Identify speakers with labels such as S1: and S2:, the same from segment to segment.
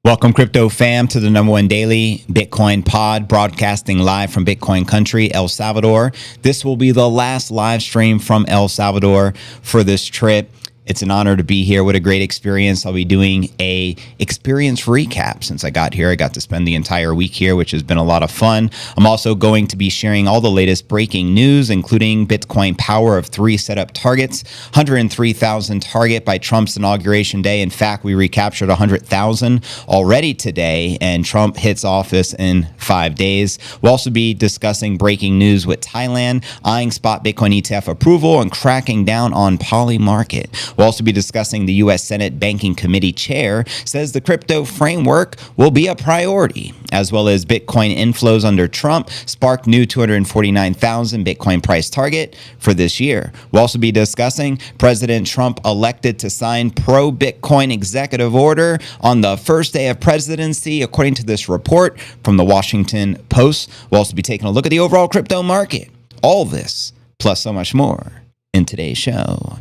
S1: Welcome, crypto fam, to the #1 daily Bitcoin pod, broadcasting live from Bitcoin country, El Salvador. This will be the last live stream from El Salvador for this trip. It's an honor to be here. What a great experience. I'll be doing a experience recap. Since I got here, I got to spend the entire week here, which has been a lot of fun. I'm also going to be sharing all the latest breaking news, including Bitcoin power of 3 setup targets, 103,000 target by Trump's inauguration day. In fact, we recaptured 100,000 already today, and Trump hits office in 5 days. We'll also be discussing breaking news with Thailand, eyeing spot Bitcoin ETF approval and cracking down on Poly Market. We'll also be discussing the U.S. Senate Banking Committee chair says the crypto framework will be a priority, as well as Bitcoin inflows under Trump sparked new 249,000 Bitcoin price target for this year. We'll also be discussing President Trump elected to sign pro-Bitcoin executive order on the first day of presidency, according to this report from the Washington Post. We'll also be taking a look at the overall crypto market. All this, plus so much more, in today's show.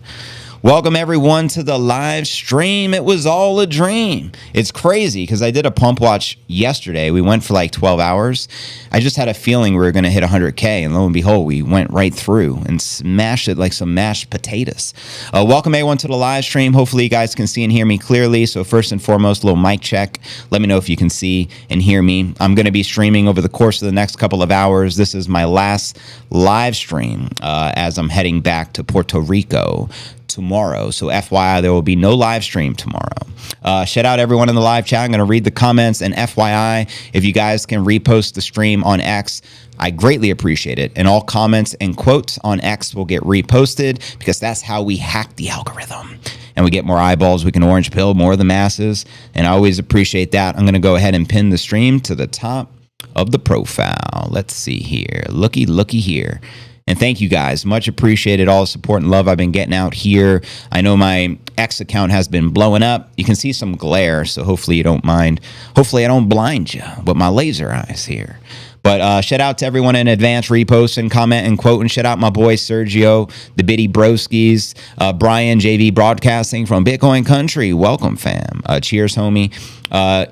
S1: Welcome everyone to the live stream. It was all a dream. It's crazy because I did a pump watch yesterday. We went for like 12 hours. I just had a feeling we were going to hit 100K, and lo and behold, we went right through and smashed it like some mashed potatoes. Welcome everyone to the live stream. Hopefully you guys can see and hear me clearly. So first and foremost, a little mic check. Let me know if you can see and hear me. I'm going to be streaming over the course of the next couple of hours. This is my last live stream as I'm heading back to Puerto Rico tomorrow. So FYI, there will be no live stream tomorrow. Shout out everyone in the live chat. I'm going to read the comments, and FYI, if you guys can repost the stream on X, I greatly appreciate it. And all comments and quotes on X will get reposted because that's how we hack the algorithm. And we get more eyeballs. We can orange pill more of the masses. And I always appreciate that. I'm going to go ahead and pin the stream to the top of the profile. Let's see here. Looky here. And thank you guys. Much appreciated all the support and love I've been getting out here. I know my X account has been blowing up. You can see some glare, so hopefully you don't mind. Hopefully I don't blind you with my laser eyes here. But shout out to everyone in advance, repost and comment and quote, and shout out my boy Sergio, the Bitty Broskis, Brian, JV Broadcasting from Bitcoin Country. Welcome, fam. Cheers, homie.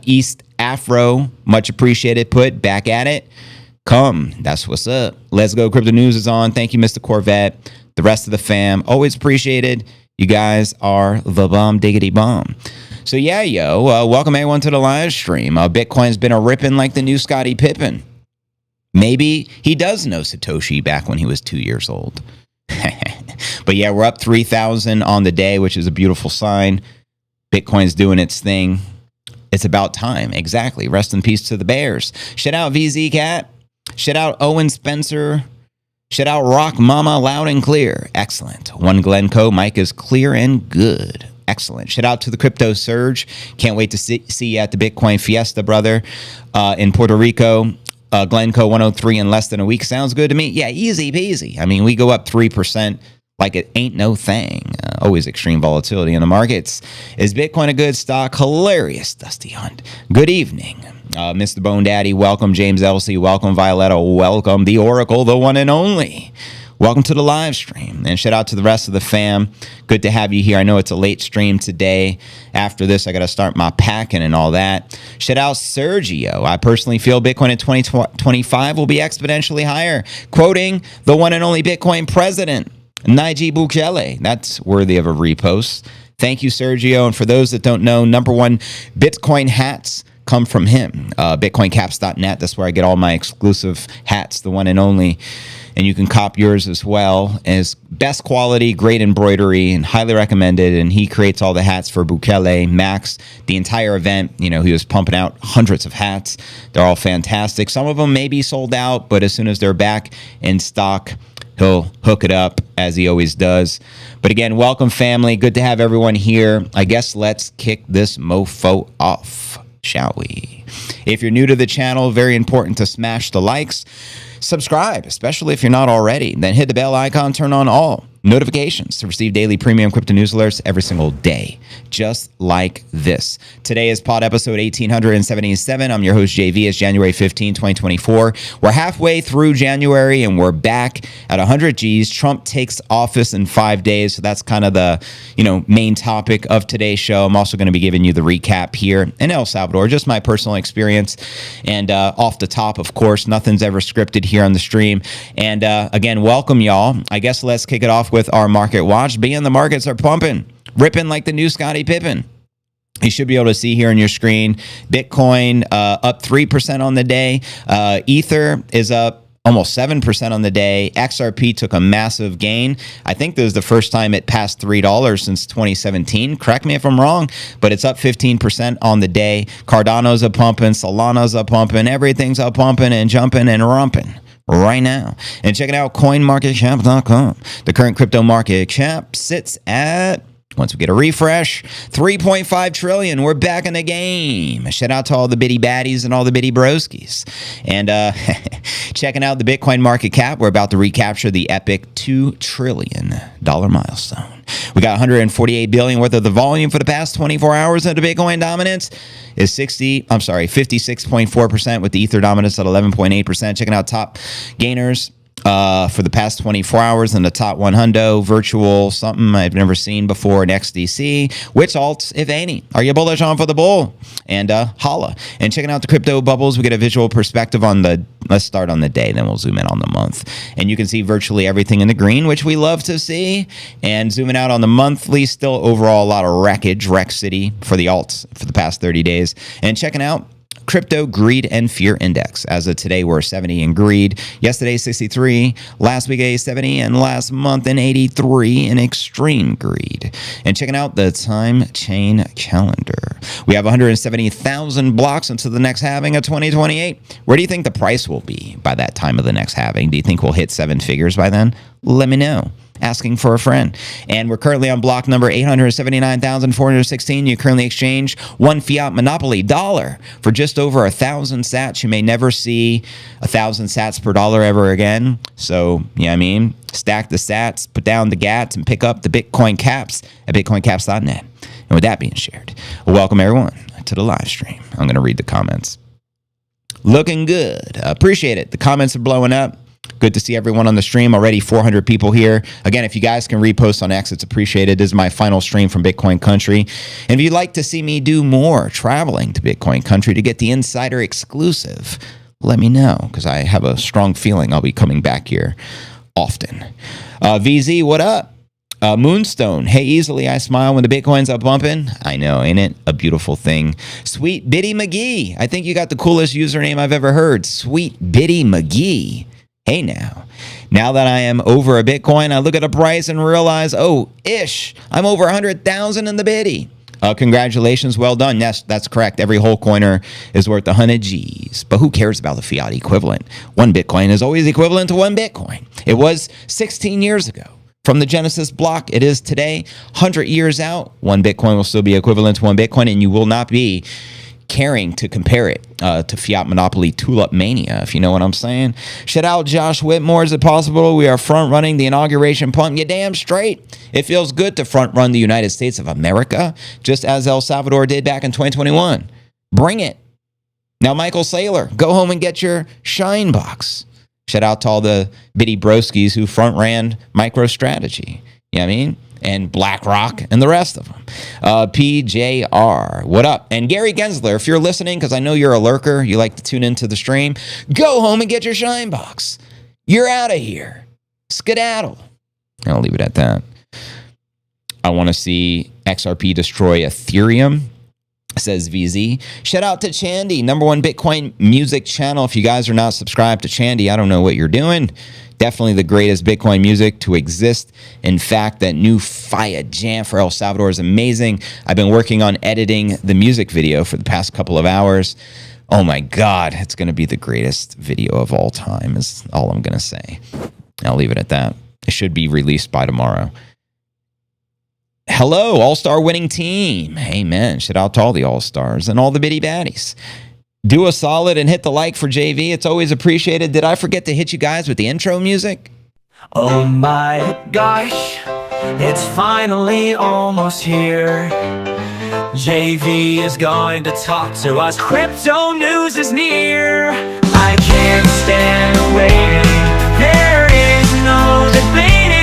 S1: East Afro, much appreciated. Put back at it. Come, that's what's up. Let's go. Crypto News is on. Thank you, Mr. Corvette. The rest of the fam, always appreciated. You guys are the bomb diggity bomb. So yeah, welcome everyone to the live stream. Bitcoin's been a ripping like the new Scottie Pippen. Maybe he does know Satoshi back when he was 2 years old. But yeah, we're up 3,000 on the day, which is a beautiful sign. Bitcoin's doing its thing. It's about time. Exactly. Rest in peace to the Bears. Shout out VZ Cat. Shout out Owen Spencer. Shout out Rock Mama loud and clear. Excellent. One Glencoe. Mic is clear and good. Excellent. Shout out to the Crypto Surge. Can't wait to see you at the Bitcoin Fiesta, brother, in Puerto Rico. Glencoe 103 in less than a week. Sounds good to me. Yeah, easy peasy. I mean, we go up 3% like it ain't no thing. Always extreme volatility in the markets. Is Bitcoin a good stock? Hilarious, Dusty Hunt. Good evening. Mr. Bone Daddy, welcome. James Elsey, welcome. Violetta, welcome. The Oracle, the one and only. Welcome to the live stream. And shout out to the rest of the fam. Good to have you here. I know it's a late stream today. After this, I got to start my packing and all that. Shout out Sergio. I personally feel Bitcoin in 2025 will be exponentially higher. Quoting the one and only Bitcoin president, Nayib Bukele. That's worthy of a repost. Thank you, Sergio. And for those that don't know, #1 Bitcoin hats come from him. BitcoinCaps.net. That's where I get all my exclusive hats, the one and only. And you can cop yours as well. As best quality, great embroidery, and highly recommended. And he creates all the hats for Bukele, Max, the entire event. You know, he was pumping out hundreds of hats. They're all fantastic. Some of them may be sold out, but as soon as they're back in stock, he'll hook it up as he always does. But again, welcome family. Good to have everyone here. I guess let's kick this mofo off, shall we? If you're new to the channel, very important to smash the likes. Subscribe, especially if you're not already. Then hit the bell icon, turn on all notifications to receive daily premium crypto news alerts every single day, just like this. Today is pod episode 1877. I'm your host, JV. It's January 15, 2024. We're halfway through January and we're back at 100 G's. Trump takes office in 5 days. So that's kind of the, main topic of today's show. I'm also going to be giving you the recap here in El Salvador, just my personal experience. And off the top, of course, nothing's ever scripted here on the stream. And again, welcome y'all. I guess let's kick it off with our market watch. Being the markets are pumping, ripping like the new Scottie Pippen. You should be able to see here on your screen, Bitcoin up 3% on the day. Ether is up almost 7% on the day. XRP took a massive gain. I think this is the first time it passed $3 since 2017. Correct me if I'm wrong, but it's up 15% on the day. Cardano's a pumping, Solana's a pumping, everything's a pumping and jumping and rumping right now. And check it out, coinmarketcap.com. The current crypto market cap sits at, once we get a refresh, 3.5 trillion. We're back in the game. Shout out to all the bitty baddies and all the bitty broskies. And checking out the Bitcoin market cap, we're about to recapture the epic $2 trillion milestone. We got 148 billion worth of the volume for the past 24 hours of the Bitcoin dominance is 56.4% with the Ether dominance at 11.8%. Checking out top gainers for the past 24 hours in the top 100, virtual, something I've never seen before in XDC. Which alts, if any, are you bullish on for the bull? And holla. And checking out the crypto bubbles, we get a visual perspective on let's start on the day, then we'll zoom in on the month. And you can see virtually everything in the green, which we love to see. And zooming out on the monthly, still overall a lot of wreckage, wreck city for the alts for the past 30 days. And checking out crypto greed and fear index. As of today, we're 70 in greed. Yesterday, 63. Last week, 70. And last month, 83 in extreme greed. And checking out the time chain calendar. We have 170,000 blocks until the next halving of 2028. Where do you think the price will be by that time of the next halving? Do you think we'll hit 7 figures by then? Let me know. Asking for a friend. And we're currently on block number 879,416. You currently exchange one fiat monopoly dollar for just over 1,000 sats. You may never see 1,000 sats per dollar ever again. So, stack the sats, put down the gats, and pick up the Bitcoin caps at bitcoincaps.net. And with that being shared, welcome everyone to the live stream. I'm going to read the comments. Looking good. Appreciate it. The comments are blowing up. Good to see everyone on the stream. Already 400 people here. Again, if you guys can repost on X, it's appreciated. This is my final stream from Bitcoin Country. And if you'd like to see me do more traveling to Bitcoin Country to get the insider exclusive, let me know, because I have a strong feeling I'll be coming back here often. VZ, what up? Moonstone, hey, easily I smile when the Bitcoin's up bumping. I know, ain't it a beautiful thing? Sweet Biddy McGee. I think you got the coolest username I've ever heard. Sweet Biddy McGee. Hey now that I am over a Bitcoin, I look at the price and realize, I'm over 100,000 in the biddy. Congratulations, well done. Yes, that's correct. Every whole coiner is worth 100 G's. But who cares about the fiat equivalent? One Bitcoin is always equivalent to one Bitcoin. It was 16 years ago. From the Genesis block, it is today. 100 years out, one Bitcoin will still be equivalent to one Bitcoin, and you will not be caring to compare it to fiat monopoly tulip mania, if you know what I'm saying. Shout out Josh Whitmore. Is it possible we are front running the inauguration pump? You damn straight. It feels good to front run the United States of America, just as El Salvador did back in 2021. Bring it. Now, Michael Saylor, go home and get your shine box. Shout out to all the bitty broskies who front ran MicroStrategy. You know what I mean? And BlackRock and the rest of them. PJR, what up? And Gary Gensler, if you're listening, because I know you're a lurker, you like to tune into the stream, go home and get your shine box. You're out of here. Skedaddle. I'll leave it at that. I want to see XRP destroy Ethereum, says VZ. Shout out to Chandy, #1 Bitcoin music channel. If you guys are not subscribed to Chandy, I don't know what you're doing. Definitely the greatest Bitcoin music to exist. In fact, that new Fire Jam for El Salvador is amazing. I've been working on editing the music video for the past couple of hours. Oh my God, it's going to be the greatest video of all time is all I'm going to say. I'll leave it at that. It should be released by tomorrow. Hello, All-Star winning team. Amen. Shout out to all the All-Stars and all the bitty baddies. Do a solid and hit the like for JV. It's always appreciated. Did I forget to hit you guys with the intro music?
S2: Oh my gosh, it's finally almost here. JV is going to talk to us. Crypto news is near. I can't stand waiting. There is no debating.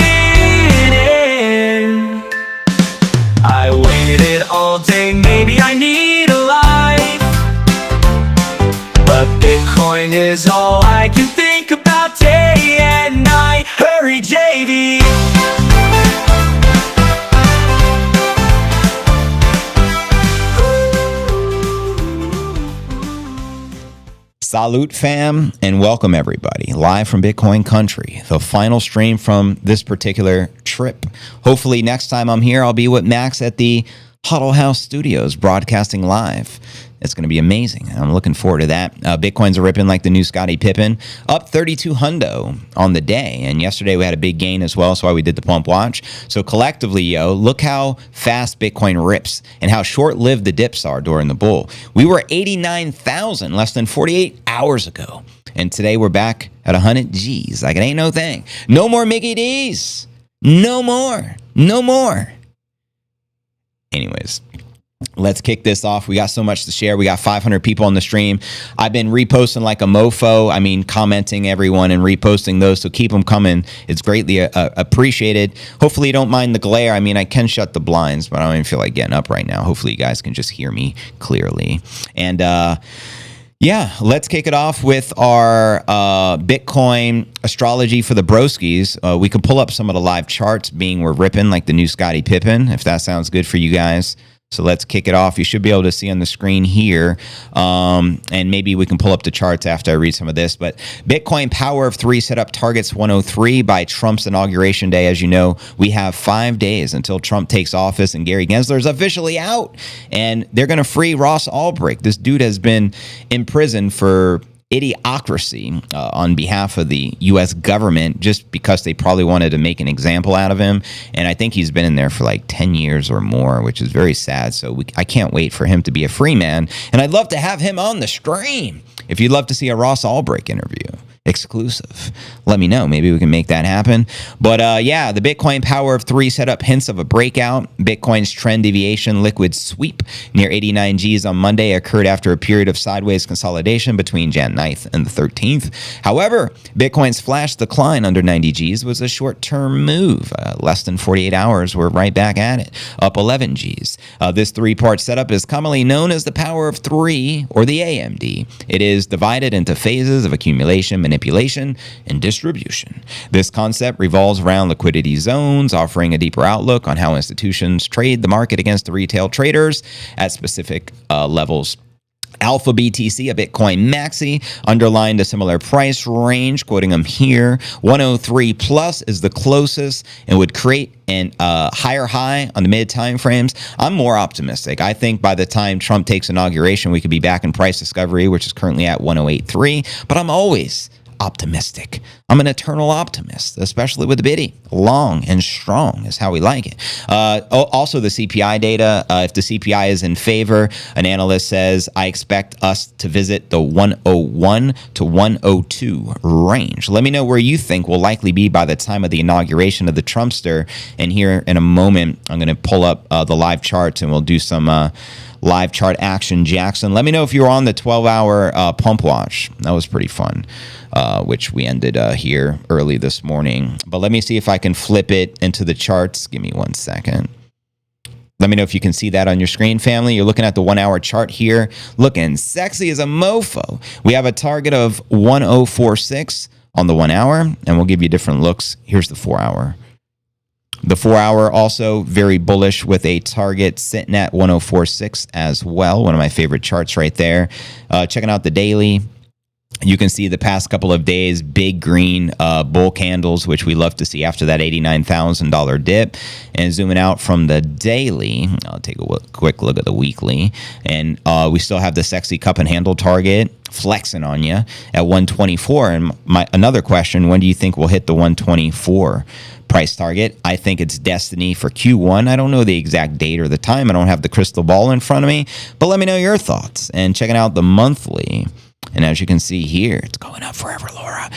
S2: I waited all day, maybe I need a life, but Bitcoin is all I can think about day and night. Hurry, JV.
S1: Salute fam, and welcome everybody live from Bitcoin country, the final stream from this particular trip. Hopefully next time I'm here, I'll be with Max at the Huddle House Studios broadcasting live. It's going to be amazing. I'm looking forward to that. Bitcoins are ripping like the new Scottie Pippen, up 32 hundo on the day. And yesterday we had a big gain as well. That's why we did the pump watch. So collectively, look how fast Bitcoin rips and how short-lived the dips are during the bull. We were 89,000 less than 48 hours ago. And today we're back at 100 G's. Like it ain't no thing. No more Mickey D's. No more. No more. Anyways, let's kick this off. We got so much to share. We got 500 people on the stream. I've been reposting like a mofo. I mean, commenting everyone and reposting those. So keep them coming. It's greatly appreciated. Hopefully you don't mind the glare. I mean, I can shut the blinds, but I don't even feel like getting up right now. Hopefully you guys can just hear me clearly. And yeah, let's kick it off with our Bitcoin astrology for the broskies. We could pull up some of the live charts being we're ripping like the new Scottie Pippen, if that sounds good for you guys. So let's kick it off. You should be able to see on the screen here, and maybe we can pull up the charts after I read some of this. But Bitcoin Power of 3 set up targets 103 by Trump's inauguration day. As you know, we have 5 days until Trump takes office and Gary Gensler is officially out, and they're going to free Ross Ulbricht. This dude has been in prison for idiocracy on behalf of the U.S. government just because they probably wanted to make an example out of him. And I think he's been in there for like 10 years or more, which is very sad. So I can't wait for him to be a free man. And I'd love to have him on the stream. If you'd love to see a Ross Ulbricht interview, exclusive, let me know. Maybe we can make that happen. But yeah, the Bitcoin Power of 3 set up hints of a breakout. Bitcoin's trend deviation liquid sweep near 89 G's on Monday occurred after a period of sideways consolidation between Jan 9th and the 13th. However, Bitcoin's flash decline under 90 G's was a short-term move. Less than 48 hours, we're right back at it, up 11 G's. This three-part setup is commonly known as the Power of 3, or the AMD. It is divided into phases of accumulation, manipulation, and distribution. This concept revolves around liquidity zones, offering a deeper outlook on how institutions trade the market against the retail traders at specific levels. Alpha BTC, a Bitcoin maxi, underlined a similar price range, quoting them here. 103 plus is the closest and would create an higher high on the mid time frames. I'm more optimistic. I think by the time Trump takes inauguration, we could be back in price discovery, which is currently at 108.3. But I'm always optimistic. I'm an eternal optimist, especially with the Biddy. Long and strong is how we like it. Also, the CPI data, if the CPI is in favor, an analyst says, I expect us to visit the 101 to 102 range. Let me know where you think will likely be by the time of the inauguration of the Trumpster. And here in a moment, I'm going to pull up the live charts and we'll do some live chart action. Jackson, let me know if you were on the 12-hour pump watch. That was pretty fun, which we ended here early this morning. But let me see if I can flip it into the charts. Give me 1 second. Let me know if you can see that on your screen, family. You're looking at the 1 hour chart here. Looking sexy as a mofo. We have a target of 1046 on the 1 hour, and we'll give you different looks. Here's the 4 hour. The 4 hour also very bullish with a target sitting at 1046 as well. One of my favorite charts right there. Checking out the daily. You can see the past couple of days, big green bull candles, which we love to see after that $89,000 dip. And zooming out from the daily, I'll take a quick look at the weekly. And we still have the sexy cup and handle target flexing on you at 124. And another question, when do you think we'll hit the 124 price target? I think it's destiny for Q1. I don't know the exact date or the time. I don't have the crystal ball in front of me. But let me know your thoughts. And checking out the monthly. And as you can see here, it's going up forever, Laura.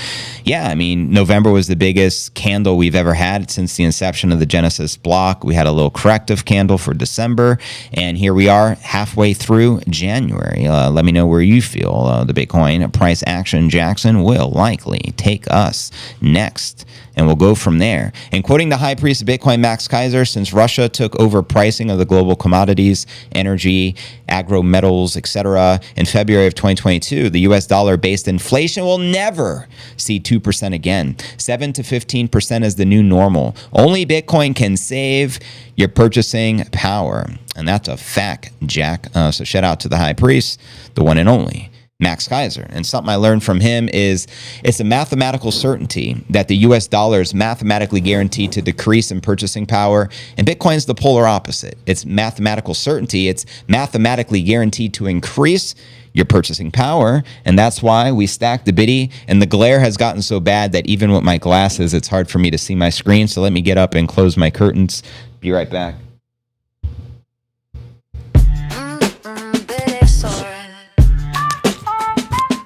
S1: Yeah, I mean, November was the biggest candle we've ever had since the inception of the Genesis block. We had a little corrective candle for December, and here we are halfway through January. Let me know where you feel the Bitcoin price action Jackson will likely take us next. And we'll go from there. And quoting the high priest of Bitcoin, Max Kaiser, since Russia took over pricing of the global commodities, energy, agro metals, etc., in February of 2022, the U.S. dollar-based inflation will never see 2% again. 7 to 15% is the new normal. Only Bitcoin can save your purchasing power. And that's a fact, Jack. So shout out to the high priest, the one and only Max Kaiser. And something I learned from him is it's a mathematical certainty that the US dollar is mathematically guaranteed to decrease in purchasing power, and Bitcoin's the polar opposite. It's mathematical certainty. It's mathematically guaranteed to increase your purchasing power, and that's why we stack the biddy, and the glare has gotten so bad that even with my glasses, it's hard for me to see my screen, so let me get up and close my curtains. Be right back.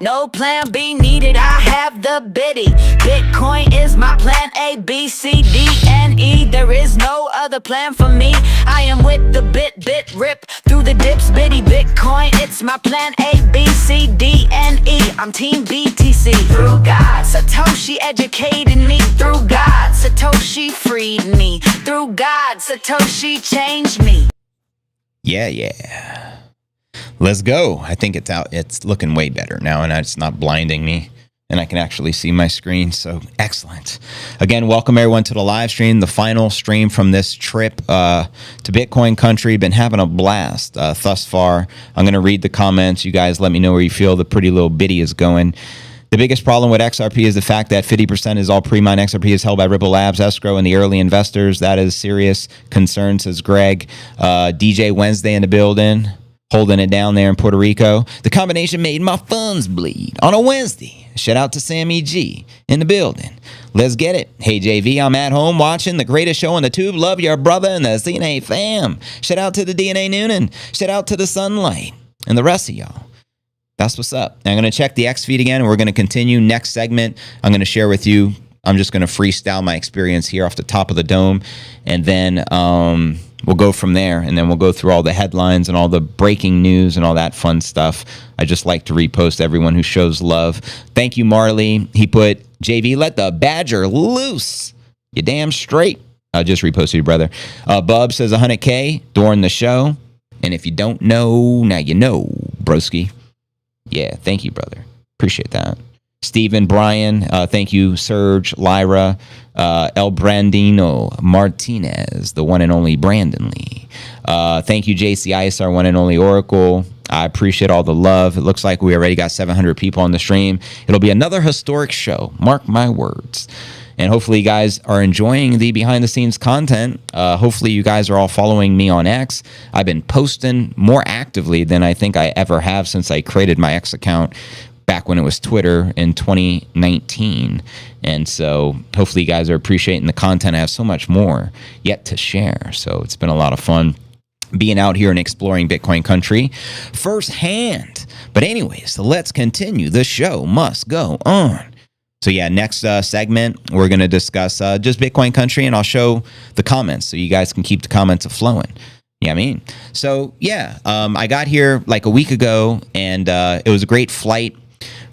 S3: No plan B needed, I have the biddy. Bitcoin is my plan A, B, C, D, and E. There is no other plan for me. I am with the bit rip through the dips, biddy. Bitcoin, it's my plan A, B, C, D, and E. I'm team BTC. Through God, Satoshi educated me. Through God, Satoshi freed me. Through God, Satoshi changed me.
S1: Yeah. Let's go. I think it's out. It's looking way better now, and it's not blinding me, and I can actually see my screen. So excellent. Again, welcome everyone to the live stream, the final stream from this trip to Bitcoin country. Been having a blast thus far. I'm going to read the comments. You guys let me know where you feel the pretty little biddy is going. The biggest problem with XRP is the fact that 50% is all pre-mined XRP is held by Ripple Labs, escrow, and the early investors. That is serious concern, says Greg. DJ Wednesday in the building, holding it down there in Puerto Rico. The combination made my funds bleed on a Wednesday. Shout out to Sammy G in the building. Let's get it. Hey, JV, I'm at home watching the greatest show on the tube. Love your brother and the CNA fam. Shout out to the DNA Noonan. Shout out to the Sunlight and the rest of y'all. That's what's up. I'm going to check the X feed again, and we're going to continue. Next segment, I'm going to share with you. I'm just going to freestyle my experience here off the top of the dome, and then we'll go from there, and then we'll go through all the headlines and all the breaking news and all that fun stuff. I just like to repost everyone who shows love. Thank you, Marley. He put, JV, let the badger loose. You damn straight. I just reposted you, brother. Bub says 100K during the show, and if you don't know, now you know, broski. Yeah, thank you, brother. Appreciate that. Stephen, Brian, thank you, Serge, Lyra, El Brandino, Martinez, the one and only Brandon Lee. Thank you, JC Ice, our one and only Oracle. I appreciate all the love. It looks like we already got 700 people on the stream. It'll be another historic show. Mark my words. And hopefully you guys are enjoying the behind-the-scenes content. Hopefully you guys are all following me on X. I've been posting more actively than I think I ever have since I created my X account back when it was Twitter in 2019. And so hopefully you guys are appreciating the content. I have so much more yet to share. So it's been a lot of fun being out here and exploring Bitcoin country firsthand. But anyways, let's continue. The show must go on. So yeah, next segment, we're going to discuss just Bitcoin country, and I'll show the comments so you guys can keep the comments flowing. Yeah, I mean, so yeah, I got here like a week ago, and it was a great flight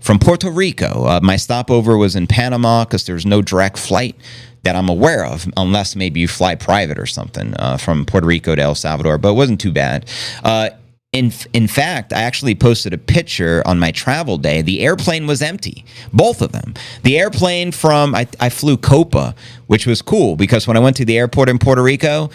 S1: from Puerto Rico. My stopover was in Panama because there's no direct flight that I'm aware of, unless maybe you fly private or something from Puerto Rico to El Salvador, but it wasn't too bad. In fact, I actually posted a picture on my travel day. The airplane was empty, both of them. The airplane from, I flew Copa, which was cool because when I went to the airport in Puerto Rico,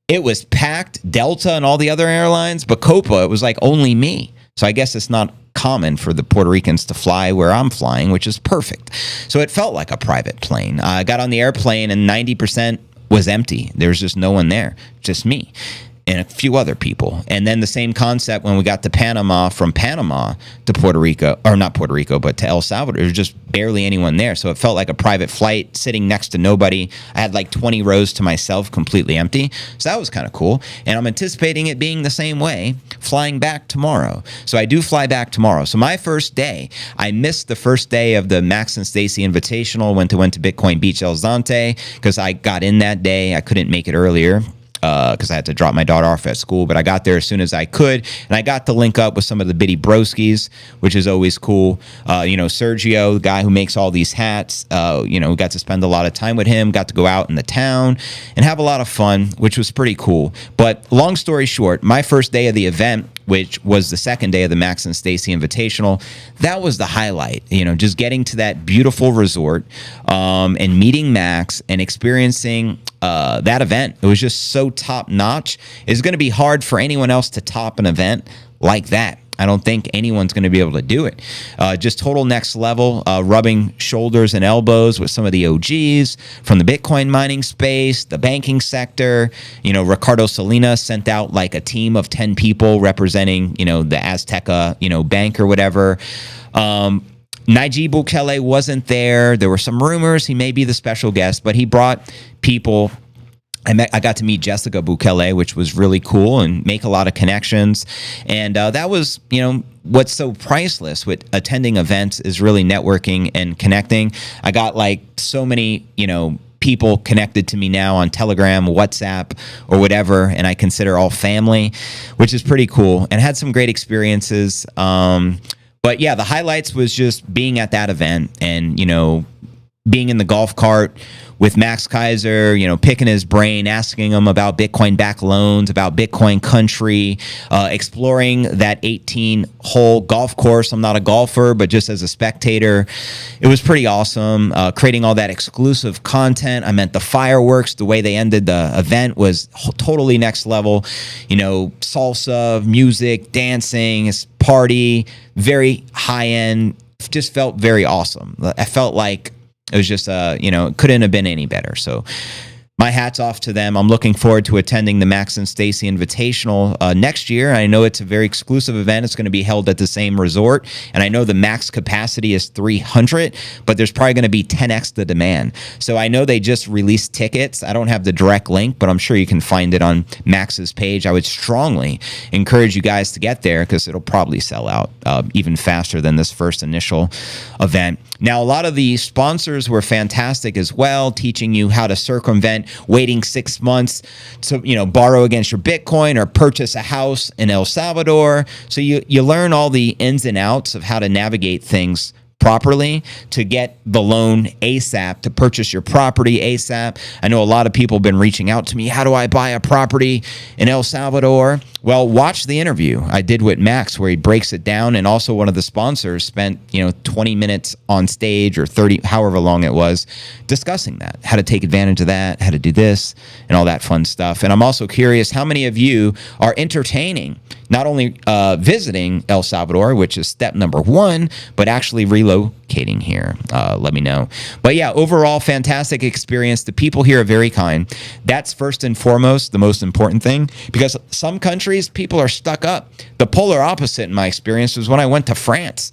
S1: it was packed, Delta and all the other airlines, but Copa, it was like only me. So I guess it's not common for the Puerto Ricans to fly where I'm flying, which is perfect. So it felt like a private plane. I got on the airplane and 90% was empty. There was just no one there, just me. and a few other people. And then the same concept when we got to Panama, from Panama to Puerto Rico, or not Puerto Rico, but to El Salvador, there was just barely anyone there. So it felt like a private flight, sitting next to nobody. I had like 20 rows to myself, completely empty. So that was kind of cool. And I'm anticipating it being the same way, flying back tomorrow. So I do fly back tomorrow. So my first day, I missed the first day of the Max and Stacy Invitational, went to Bitcoin Beach El Zante, because I got in that day. I couldn't make it earlier, because I had to drop my daughter off at school, but I got there as soon as I could, and I got to link up with some of the bitty broskies, which is always cool. Sergio, the guy who makes all these hats, got to spend a lot of time with him, got to go out in the town and have a lot of fun, which was pretty cool. But long story short, my first day of the event, which was the second day of the Max and Stacy Invitational, that was the highlight. Just getting to that beautiful resort, and meeting Max and experiencing that event. It was just so top notch. It's going to be hard for anyone else to top an event like that. I don't think anyone's going to be able to do it. Just total next level, rubbing shoulders and elbows with some of the OGs from the Bitcoin mining space, the banking sector. Ricardo Salinas sent out like a team of 10 people representing, the Azteca, bank or whatever. Nayib Bukele wasn't there. There were some rumors he may be the special guest, but he brought people. I got to meet Jessica Bukele, which was really cool, and make a lot of connections. And that was, what's so priceless with attending events is really networking and connecting. I got like so many, people connected to me now on Telegram, WhatsApp, or whatever, and I consider all family, which is pretty cool, and had some great experiences. But yeah, the highlights was just being at that event and, being in the golf cart with Max Kaiser, picking his brain, asking him about Bitcoin-backed loans, about Bitcoin country, exploring that 18-hole golf course. I'm not a golfer, but just as a spectator, it was pretty awesome. Creating all that exclusive content. I meant the fireworks, the way they ended the event was totally next level. Salsa, music, dancing, party, very high-end, just felt very awesome. I felt like it was just, it couldn't have been any better. So my hat's off to them. I'm looking forward to attending the Max and Stacy Invitational next year. I know it's a very exclusive event. It's going to be held at the same resort. And I know the max capacity is 300, but there's probably going to be 10x the demand. So I know they just released tickets. I don't have the direct link, but I'm sure you can find it on Max's page. I would strongly encourage you guys to get there because it'll probably sell out even faster than this first initial event. Now, a lot of the sponsors were fantastic as well, teaching you how to circumvent waiting 6 months to, borrow against your Bitcoin or purchase a house in El Salvador. So you learn all the ins and outs of how to navigate things properly to get the loan ASAP, to purchase your property ASAP. I know a lot of people have been reaching out to me. How do I buy a property in El Salvador? Well, watch the interview I did with Max where he breaks it down, and also one of the sponsors spent 20 minutes on stage or 30, however long it was, discussing that, how to take advantage of that, how to do this, and all that fun stuff. And I'm also curious how many of you are entertaining not only visiting El Salvador, which is step number one, but actually relocating here. Let me know. But yeah, overall, fantastic experience. The people here are very kind. That's first and foremost the most important thing, because some countries, people are stuck up. The polar opposite in my experience was when I went to France.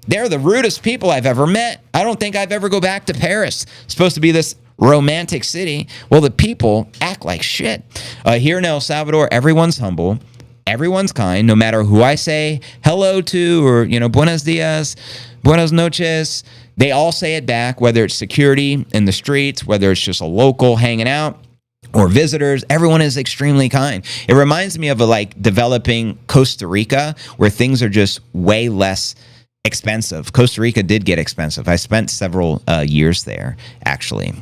S1: They're the rudest people I've ever met. I don't think I've ever go back to Paris. It's supposed to be this romantic city. Well, the people act like shit. Here in El Salvador, everyone's humble. Everyone's kind, no matter who I say hello to or, buenos dias, buenas noches. They all say it back, whether it's security in the streets, whether it's just a local hanging out or visitors. Everyone is extremely kind. It reminds me of developing Costa Rica, where things are just way less expensive. Costa Rica did get expensive. I spent several years there, actually,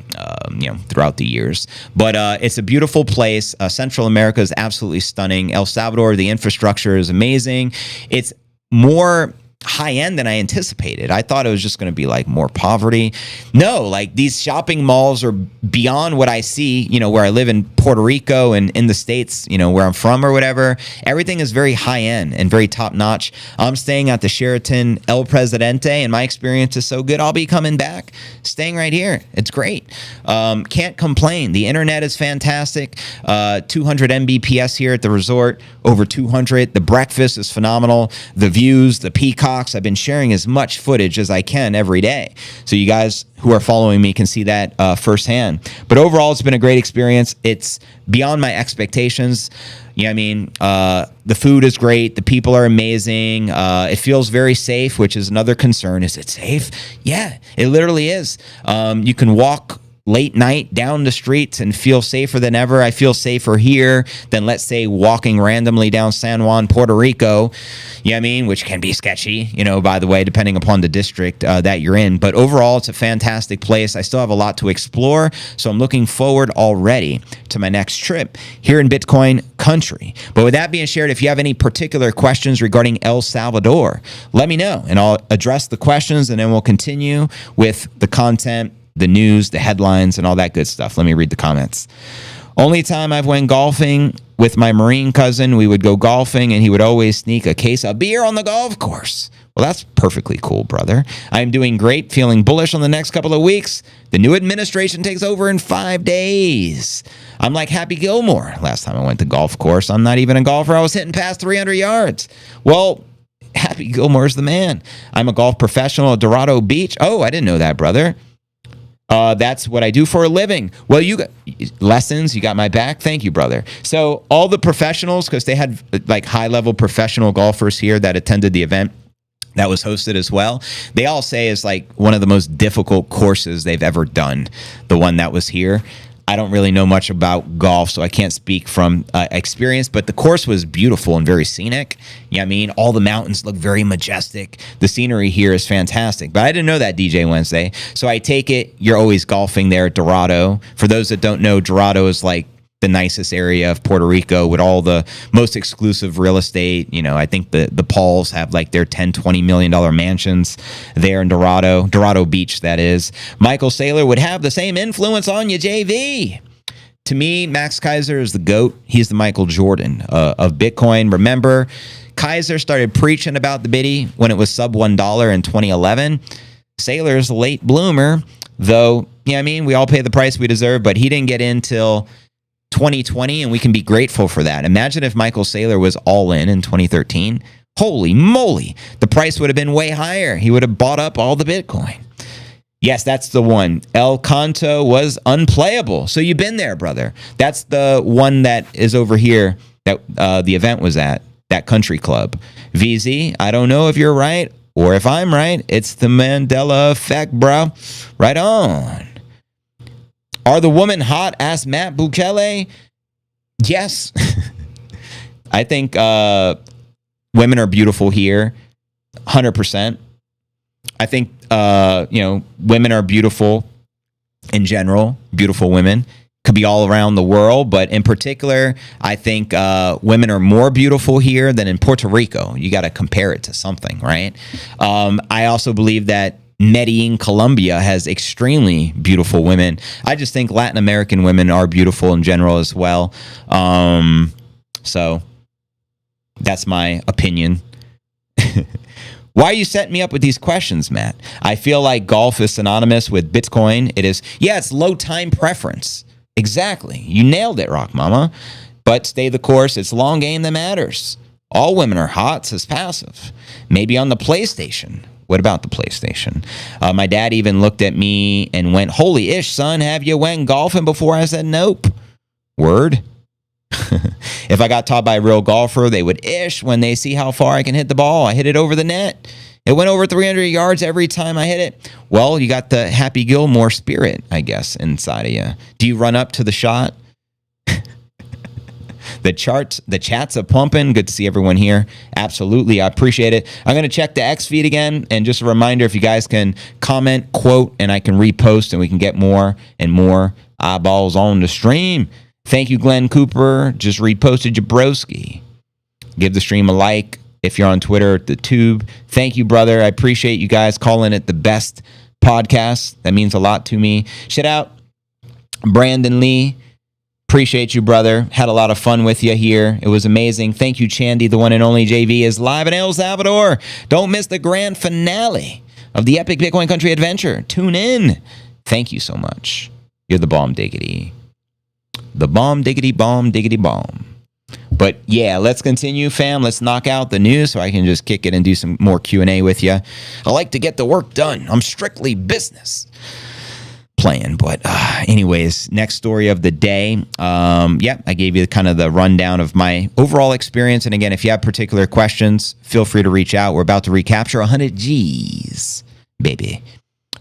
S1: throughout the years. But it's a beautiful place. Central America is absolutely stunning. El Salvador, the infrastructure is amazing. It's more high end than I anticipated. I thought it was just going to be like more poverty. No, like these shopping malls are beyond what I see, you know, where I live in Puerto Rico and in the States, you know, where I'm from or whatever. Everything is very high end and very top notch. I'm staying at the Sheraton El Presidente and my experience is so good. I'll be coming back, staying right here. It's great. Can't complain. The internet is fantastic. 200 Mbps here at the resort, over 200. The breakfast is phenomenal. The views, the peacock. I've been sharing as much footage as I can every day. So you guys who are following me can see that firsthand. But overall, it's been a great experience. It's beyond my expectations. You know what I mean? The food is great. The people are amazing. It feels very safe, which is another concern. Is it safe? Yeah, it literally is. You can walk late night down the streets and feel safer than ever. I feel safer here than, let's say, walking randomly down San Juan, Puerto Rico, you know what I mean, which can be sketchy, you know, by the way, depending upon the district that you're in. But overall, it's a fantastic place. I still have a lot to explore, so I'm looking forward already to my next trip here in Bitcoin country. But with that being shared, if you have any particular questions regarding El Salvador, let me know, and I'll address the questions, and then we'll continue with the content, the news, the headlines, and all that good stuff. Let me read the comments. Only time I've went golfing with my Marine cousin, we would go golfing and he would always sneak a case of beer on the golf course. Well, that's perfectly cool, brother. I'm doing great, feeling bullish on the next couple of weeks. The new administration takes over in 5 days. I'm like Happy Gilmore. Last time I went to golf course, I'm not even a golfer. I was hitting past 300 yards. Well, Happy Gilmore's the man. I'm a golf professional at Dorado Beach. Oh, I didn't know that, brother. That's what I do for a living. Well, you got lessons. You got my back. Thank you, brother. So all the professionals, because they had like high-level professional golfers here that attended the event that was hosted as well. They all say it's like one of the most difficult courses they've ever done, the one that was here. I don't really know much about golf, so I can't speak from experience, but the course was beautiful and very scenic. You know what I mean? All the mountains look very majestic. The scenery here is fantastic, but I didn't know that, DJ Wednesday. So I take it you're always golfing there at Dorado. For those that don't know, Dorado is like the nicest area of Puerto Rico with all the most exclusive real estate. You know, I think the Pauls have like their $10-20 million mansions there in Dorado Beach, that is. Michael Saylor would have the same influence on you, JV. To me, Max Kaiser is the GOAT. He's the Michael Jordan of Bitcoin. Remember, Kaiser started preaching about the Bitty when it was sub $1 in 2011. Saylor's a late bloomer, though, you know what I mean? We all pay the price we deserve, but he didn't get in till 2020, and we can be grateful for that. Imagine if Michael Saylor was all in 2013. Holy moly, the price would have been way higher. He would have bought up all the Bitcoin. Yes, that's the one. El Canto was unplayable. So you've been there, brother. That's the one that is over here that the event was at, that country club. VZ, I don't know if you're right or if I'm right. It's the Mandela effect, bro. Right on. Are the women hot? Asked Matt Bukele. Yes. I think women are beautiful here. 100%. I think, women are beautiful in general. Beautiful women. Could be all around the world. But in particular, I think women are more beautiful here than in Puerto Rico. You got to compare it to something, right? I also believe that Medellin, Colombia has extremely beautiful women. I just think Latin American women are beautiful in general as well. So that's my opinion. Why are you setting me up with these questions, Matt? I feel like golf is synonymous with Bitcoin. It is. Yeah, it's low time preference. Exactly. You nailed it, Rock Mama. But stay the course. It's long game that matters. All women are hot, says Passive. Maybe on the PlayStation. What about the PlayStation? My dad even looked at me and went, holy ish, son, have you went golfing before? I said, nope. Word. If I got taught by a real golfer, they would ish when they see how far I can hit the ball. I hit it over the net. It went over 300 yards every time I hit it. Well, you got the Happy Gilmore spirit, I guess, inside of you. Do you run up to the shot? The chats are pumping. Good to see everyone here. Absolutely. I appreciate it. I'm going to check the X feed again. And just a reminder, if you guys can comment, quote, and I can repost and we can get more and more eyeballs on the stream. Thank you, Glenn Cooper. Just reposted Jabrowski. Give the stream a like If you're on Twitter, the Tube. Thank you, brother. I appreciate you guys calling it the best podcast. That means a lot to me. Shout out Brandon Lee. Appreciate you, brother. Had a lot of fun with you here. It was amazing. Thank you, Chandy. The one and only JV is live in El Salvador. Don't miss the grand finale of the epic Bitcoin Country adventure. Tune in. Thank you so much. You're the bomb diggity. The bomb diggity bomb diggity bomb. But yeah, let's continue, fam. Let's knock out the news so I can just kick it and do some more Q&A with you. I like to get the work done. I'm strictly business plan. But anyways, next story of the day. I gave you kind of the rundown of my overall experience. And again, if you have particular questions, feel free to reach out. We're about to recapture 100 G's, baby.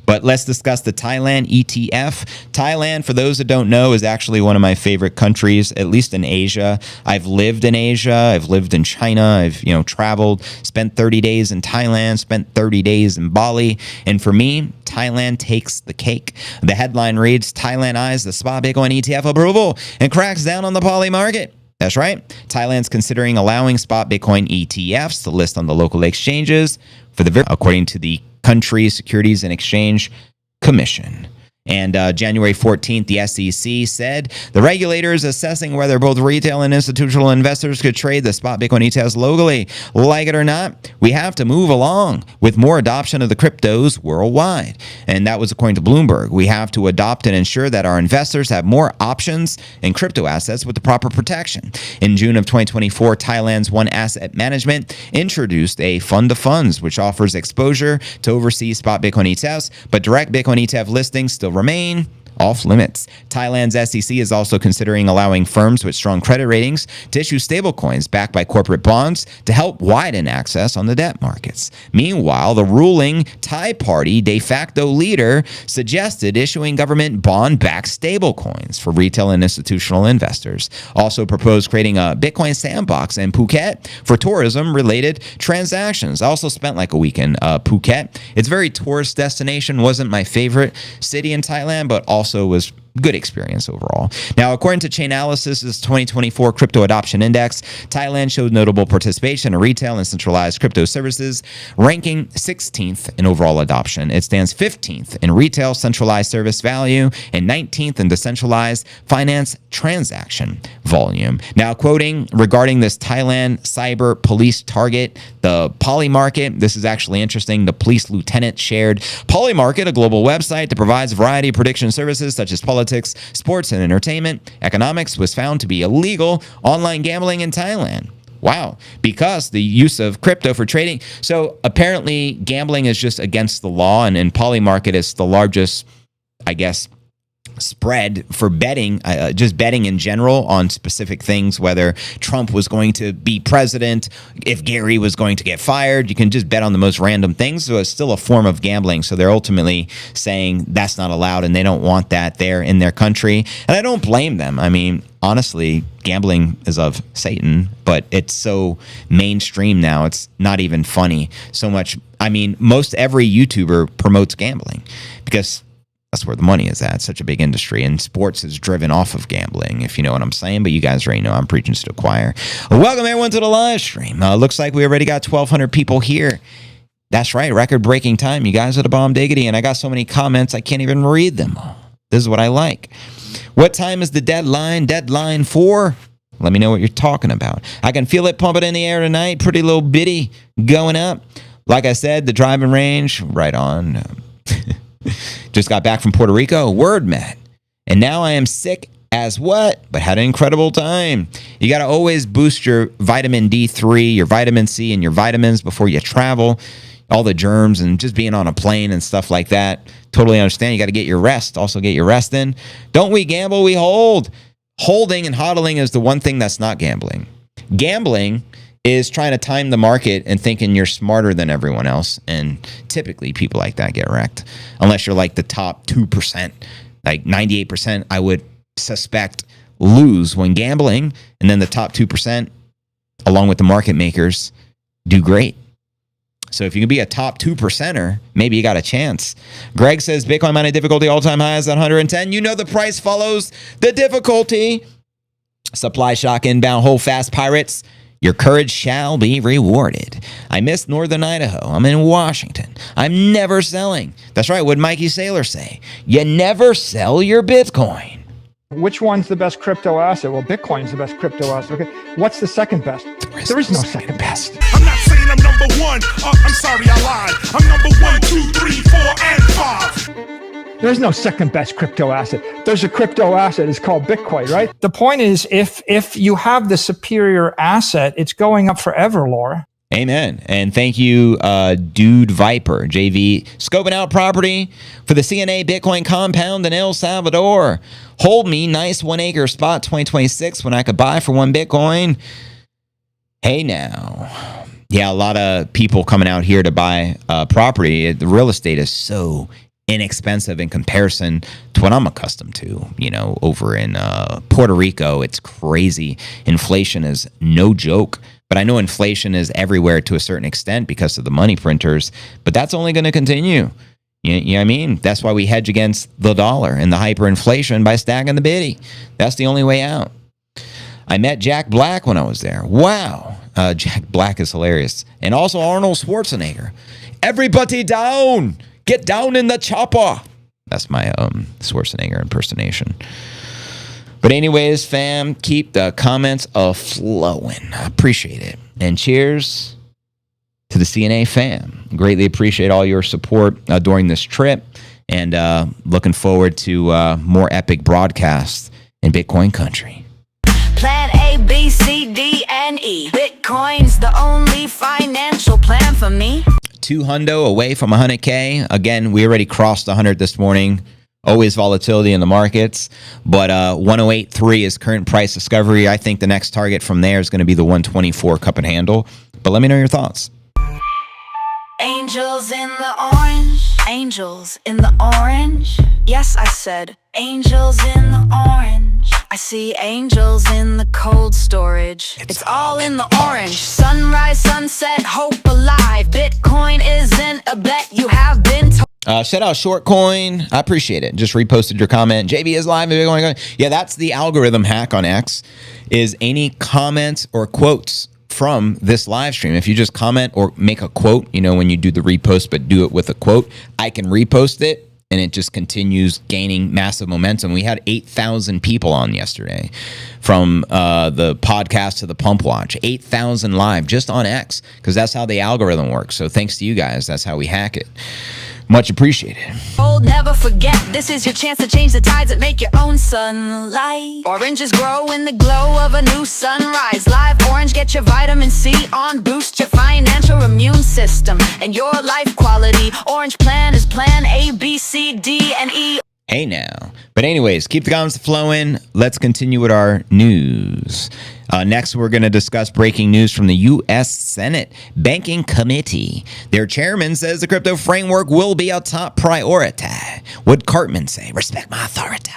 S1: But let's discuss the Thailand ETF. Thailand, for those that don't know, is actually one of my favorite countries, at least in Asia. I've lived in Asia. I've lived in China. I've, traveled, spent 30 days in Thailand, spent 30 days in Bali. And for me, Thailand takes the cake. The headline reads, Thailand eyes the spot Bitcoin ETF approval and cracks down on the poly market. That's right. Thailand's considering allowing spot Bitcoin ETFs to list on the local exchanges according to the country Securities and Exchange Commission. And January 14th, the SEC said the regulator is assessing whether both retail and institutional investors could trade the spot Bitcoin ETFs locally. Like it or not, we have to move along with more adoption of the cryptos worldwide. And that was according to Bloomberg. We have to adopt and ensure that our investors have more options in crypto assets with the proper protection. In June of 2024, Thailand's One Asset Management introduced a fund of funds, which offers exposure to overseas spot Bitcoin ETFs, but direct Bitcoin ETF listings still remain off limits. Thailand's SEC is also considering allowing firms with strong credit ratings to issue stablecoins backed by corporate bonds to help widen access on the debt markets. Meanwhile, the ruling Thai party de facto leader suggested issuing government bond-backed stablecoins for retail and institutional investors. Also proposed creating a Bitcoin sandbox in Phuket for tourism-related transactions. I also spent like a week in Phuket. It's a very tourist destination. Wasn't my favorite city in Thailand, but also was good experience overall. Now, according to Chainalysis' 2024 Crypto Adoption Index, Thailand showed notable participation in retail and centralized crypto services, ranking 16th in overall adoption. It stands 15th in retail centralized service value and 19th in decentralized finance transaction volume. Now, quoting regarding this Thailand cyber police target, the Poly Market, this is actually interesting. The police lieutenant shared Poly Market, a global website that provides a variety of prediction services such as politics, sports and entertainment. Economics was found to be illegal online gambling in Thailand. Wow, because the use of crypto for trading. So apparently gambling is just against the law, and Poly Market is the largest, I guess, spread for betting, just betting in general on specific things, whether Trump was going to be president, if Gary was going to get fired. You can just bet on the most random things. So it's still a form of gambling. So they're ultimately saying that's not allowed and they don't want that there in their country. And I don't blame them. I mean, honestly, gambling is of Satan, but it's so mainstream now. It's not even funny so much. I mean, most every YouTuber promotes gambling because that's where the money is at. It's such a big industry, and sports is driven off of gambling, if you know what I'm saying. But you guys already know I'm preaching to the choir. Welcome everyone to the live stream. Looks like we already got 1,200 people here. That's right, record-breaking time. You guys are the bomb diggity, and I got so many comments I can't even read them all. This is what I like. What time is the deadline? Deadline for? Let me know what you're talking about. I can feel it pumping in the air tonight. Pretty little bitty going up. Like I said, the driving range, right on. Just got back from Puerto Rico. Word, Matt. And now I am sick as what? But had an incredible time. You got to always boost your vitamin D3, your vitamin C, and your vitamins before you travel. All the germs and just being on a plane and stuff like that. Totally understand. You got to get your rest. Also get your rest in. Don't we gamble, we hold. Holding and hodling is the one thing that's not gambling. Gambling is trying to time the market and thinking you're smarter than everyone else. And typically people like that get wrecked. Unless you're like the top 2%. Like 98%, I would suspect, lose when gambling. And then the top 2%, along with the market makers, do great. So if you can be a top 2%er, maybe you got a chance. Greg says Bitcoin mining difficulty all-time high is at 110. You know the price follows the difficulty. Supply shock inbound, hold fast pirates. Your courage shall be rewarded. I miss Northern Idaho. I'm in Washington. I'm never selling. That's right. What did Mikey Saylor say? You never sell your Bitcoin.
S4: Which one's the best crypto asset? Well, Bitcoin's the best crypto asset. Okay. What's the second best? There is no second best.
S5: I'm not saying I'm number one. I'm sorry, I lied. I'm number 1, 2, 3, 4, and 5.
S4: There's no second best crypto asset. There's a crypto asset. It's called Bitcoin, right? The point is, if you have the superior asset, it's going up forever, Laura.
S1: Amen. And thank you, Dude Viper, JV, scoping out property for the CNA Bitcoin compound in El Salvador. Hold me, nice 1 acre spot 2026 when I could buy for 1 Bitcoin. Hey now. Yeah, a lot of people coming out here to buy property. The real estate is so inexpensive in comparison to what I'm accustomed to. You know, over in Puerto Rico, it's crazy. Inflation is no joke. But I know inflation is everywhere to a certain extent because of the money printers. But that's only going to continue. You know what I mean? That's why we hedge against the dollar and the hyperinflation by stacking the bitty. That's the only way out. I met Jack Black when I was there. Wow. Jack Black is hilarious. And also Arnold Schwarzenegger. Everybody down. Get down in the chopper. That's my Schwarzenegger impersonation. But anyways, fam, keep the comments flowing. I appreciate it. And cheers to the CNA fam. Greatly appreciate all your support during this trip. And looking forward to more epic broadcasts in Bitcoin country.
S3: Plan A, B, C, D, and E. Bitcoin's the only financial plan for me.
S1: 200 away from 100K. Again, we already crossed 100 this morning. Always volatility in the markets, but 108.3 is current price discovery. I think the next target from there is going to be the 124 cup and handle. But let me know your thoughts.
S3: Angels in the orange. Angels in the orange. Yes, I said angels in the orange. I see angels in the cold storage. It's all in the orange. Sunrise, sunset, hope alive. Bitcoin isn't a bet you have been told.
S1: Shout out Shortcoin. I appreciate it. Just reposted your comment. JB is live. Yeah, that's the algorithm hack on X, is any comments or quotes from this live stream. If you just comment or make a quote, you know, when you do the repost, but do it with a quote, I can repost it and it just continues gaining massive momentum. We had 8,000 people on yesterday from the podcast to the Pump Watch. 8,000 live just on X, because that's how the algorithm works. So thanks to you guys. That's how we hack it. Much appreciated.
S3: Never forget, this is your chance to change the tides and make your own sunlight. Oranges grow in the glow of a new sunrise. Live orange, get your vitamin C on. Boost your financial immune system and your life quality. Orange plan is plan A, B, C, D, and E.
S1: Hey now. But anyways, keep the comments flowing. Let's continue with our news. Next, we're going to discuss breaking news from the U.S. Senate Banking Committee. Their chairman says the crypto framework will be a top priority. What'd Cartman say? Respect my authority.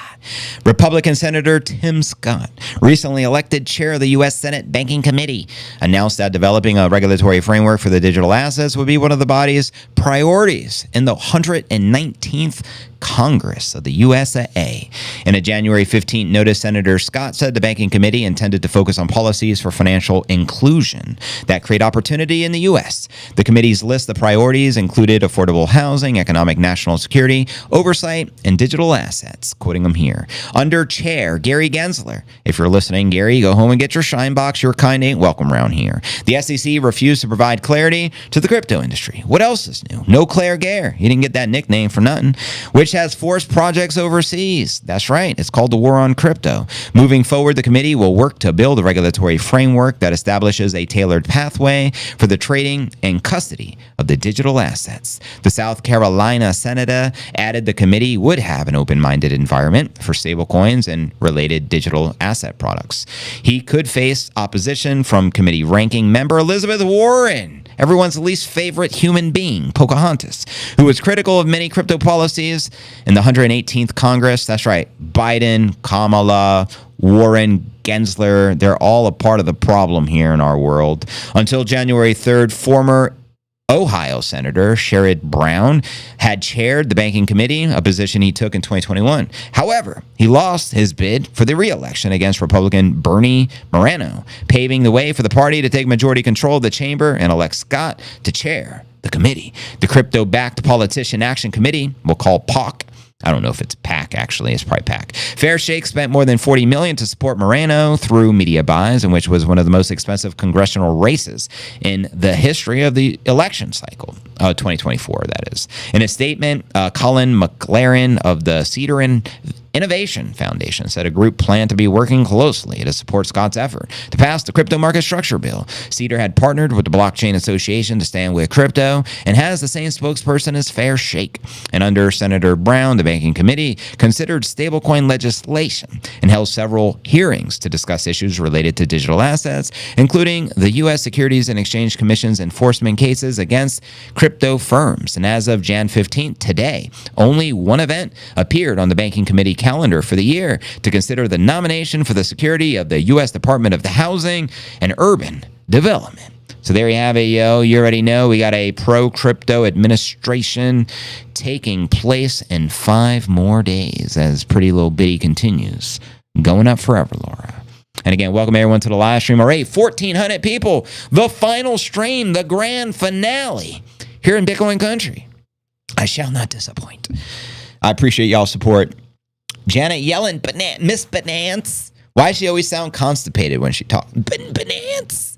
S1: Republican Senator Tim Scott, recently elected chair of the U.S. Senate Banking Committee, announced that developing a regulatory framework for the digital assets would be one of the body's priorities in the 119th Congress of the USAA. In a January 15th notice, Senator Scott said the Banking Committee intended to focus on policies for financial inclusion that create opportunity in the U.S. The committee's list of priorities included affordable housing, economic national security, oversight, and digital assets. Quoting him here. Under Chair Gary Gensler, if you're listening, Gary, go home and get your shine box. Your kind ain't welcome around here. The SEC refused to provide clarity to the crypto industry. What else is new? No Claire Gare. He didn't get that nickname for nothing. Which has forced projects overseas. That's right. It's called the War on Crypto. Moving forward, the committee will work to build a regulatory framework that establishes a tailored pathway for the trading and custody of the digital assets. The South Carolina senator added the committee would have an open-minded environment for stablecoins and related digital asset products. He could face opposition from committee ranking member Elizabeth Warren, everyone's least favorite human being, Pocahontas, who was critical of many crypto policies in the 118th Congress. That's right. Biden, Kamala, Warren, Gensler, they're all a part of the problem here in our world. Until January 3rd, former Ohio Senator Sherrod Brown had chaired the banking committee, a position he took in 2021. However, he lost his bid for the re-election against Republican Bernie Moreno, paving the way for the party to take majority control of the chamber and elect Scott to chair the committee. The crypto-backed Politician Action Committee, we'll call PAC. I don't know if it's PAC, actually. It's probably PAC. Fair Shake spent more than $40 million to support Moreno through media buys, in which was one of the most expensive congressional races in the history of the election cycle, 2024, that is. In a statement, Colin McLaren of the Cedar and Innovation Foundation said a group planned to be working closely to support Scott's effort to pass the crypto market structure bill. Cedar had partnered with the Blockchain Association to stand with crypto and has the same spokesperson as Fair Shake. And under Senator Brown, the banking committee considered stablecoin legislation and held several hearings to discuss issues related to digital assets, including the U.S. Securities and Exchange Commission's enforcement cases against crypto firms. And as of Jan 15th, today, only one event appeared on the banking committee calendar for the year to consider the nomination for the security of the U.S. Department of the Housing and Urban Development. So there you have it, yo. You already know we got a pro-crypto administration taking place in 5 more days as Pretty Little Bitty continues. Going up forever, Laura. And again, welcome everyone to the live stream. All right, 1,400 people. The final stream, the grand finale here in Bitcoin country. I shall not disappoint. I appreciate y'all's support. Janet Yellen, Miss Banance. Why does she always sound constipated when she talks? Banance.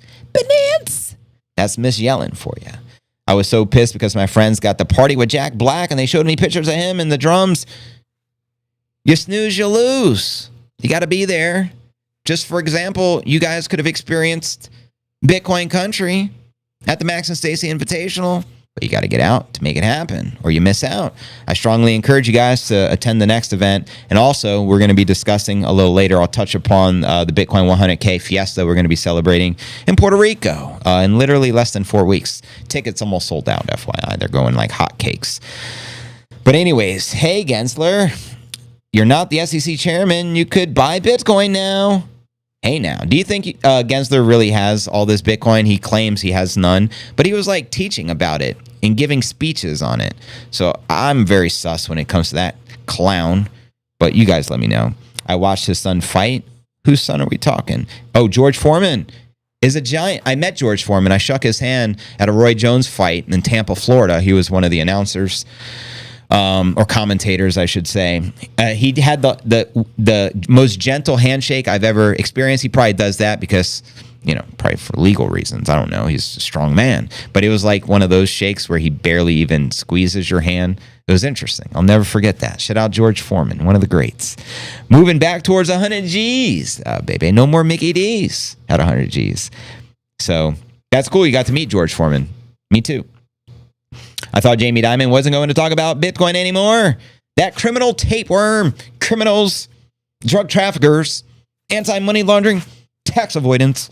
S1: That's Miss Yellen for you. I was so pissed because my friends got the party with Jack Black and they showed me pictures of him and the drums. You snooze, you lose. You got to be there. Just for example, you guys could have experienced Bitcoin country at the Max and Stacy Invitational. But you got to get out to make it happen or you miss out. I strongly encourage you guys to attend the next event. And also, we're going to be discussing a little later. I'll touch upon the Bitcoin 100K Fiesta we're going to be celebrating in Puerto Rico in literally less than 4 weeks. Tickets almost sold out, FYI. They're going like hotcakes. But anyways, hey, Gensler, you're not the SEC chairman. You could buy Bitcoin now. Hey now, do you think Gensler really has all this Bitcoin? He claims he has none, but he was like teaching about it and giving speeches on it. So I'm very sus when it comes to that clown, but you guys let me know. I watched his son fight. Whose son are we talking? Oh, George Foreman is a giant. I met George Foreman. I shook his hand at a Roy Jones fight in Tampa, Florida. He was one of the announcers. Or commentators, I should say. He had the most gentle handshake I've ever experienced. He probably does that because, probably for legal reasons. I don't know. He's a strong man. But it was like one of those shakes where he barely even squeezes your hand. It was interesting. I'll never forget that. Shout out George Foreman, one of the greats. Moving back towards 100 G's. Baby, no more Mickey D's at 100 G's. So that's cool. You got to meet George Foreman. Me too. I thought Jamie Dimon wasn't going to talk about Bitcoin anymore. That criminal tapeworm, criminals, drug traffickers, anti-money laundering, tax avoidance.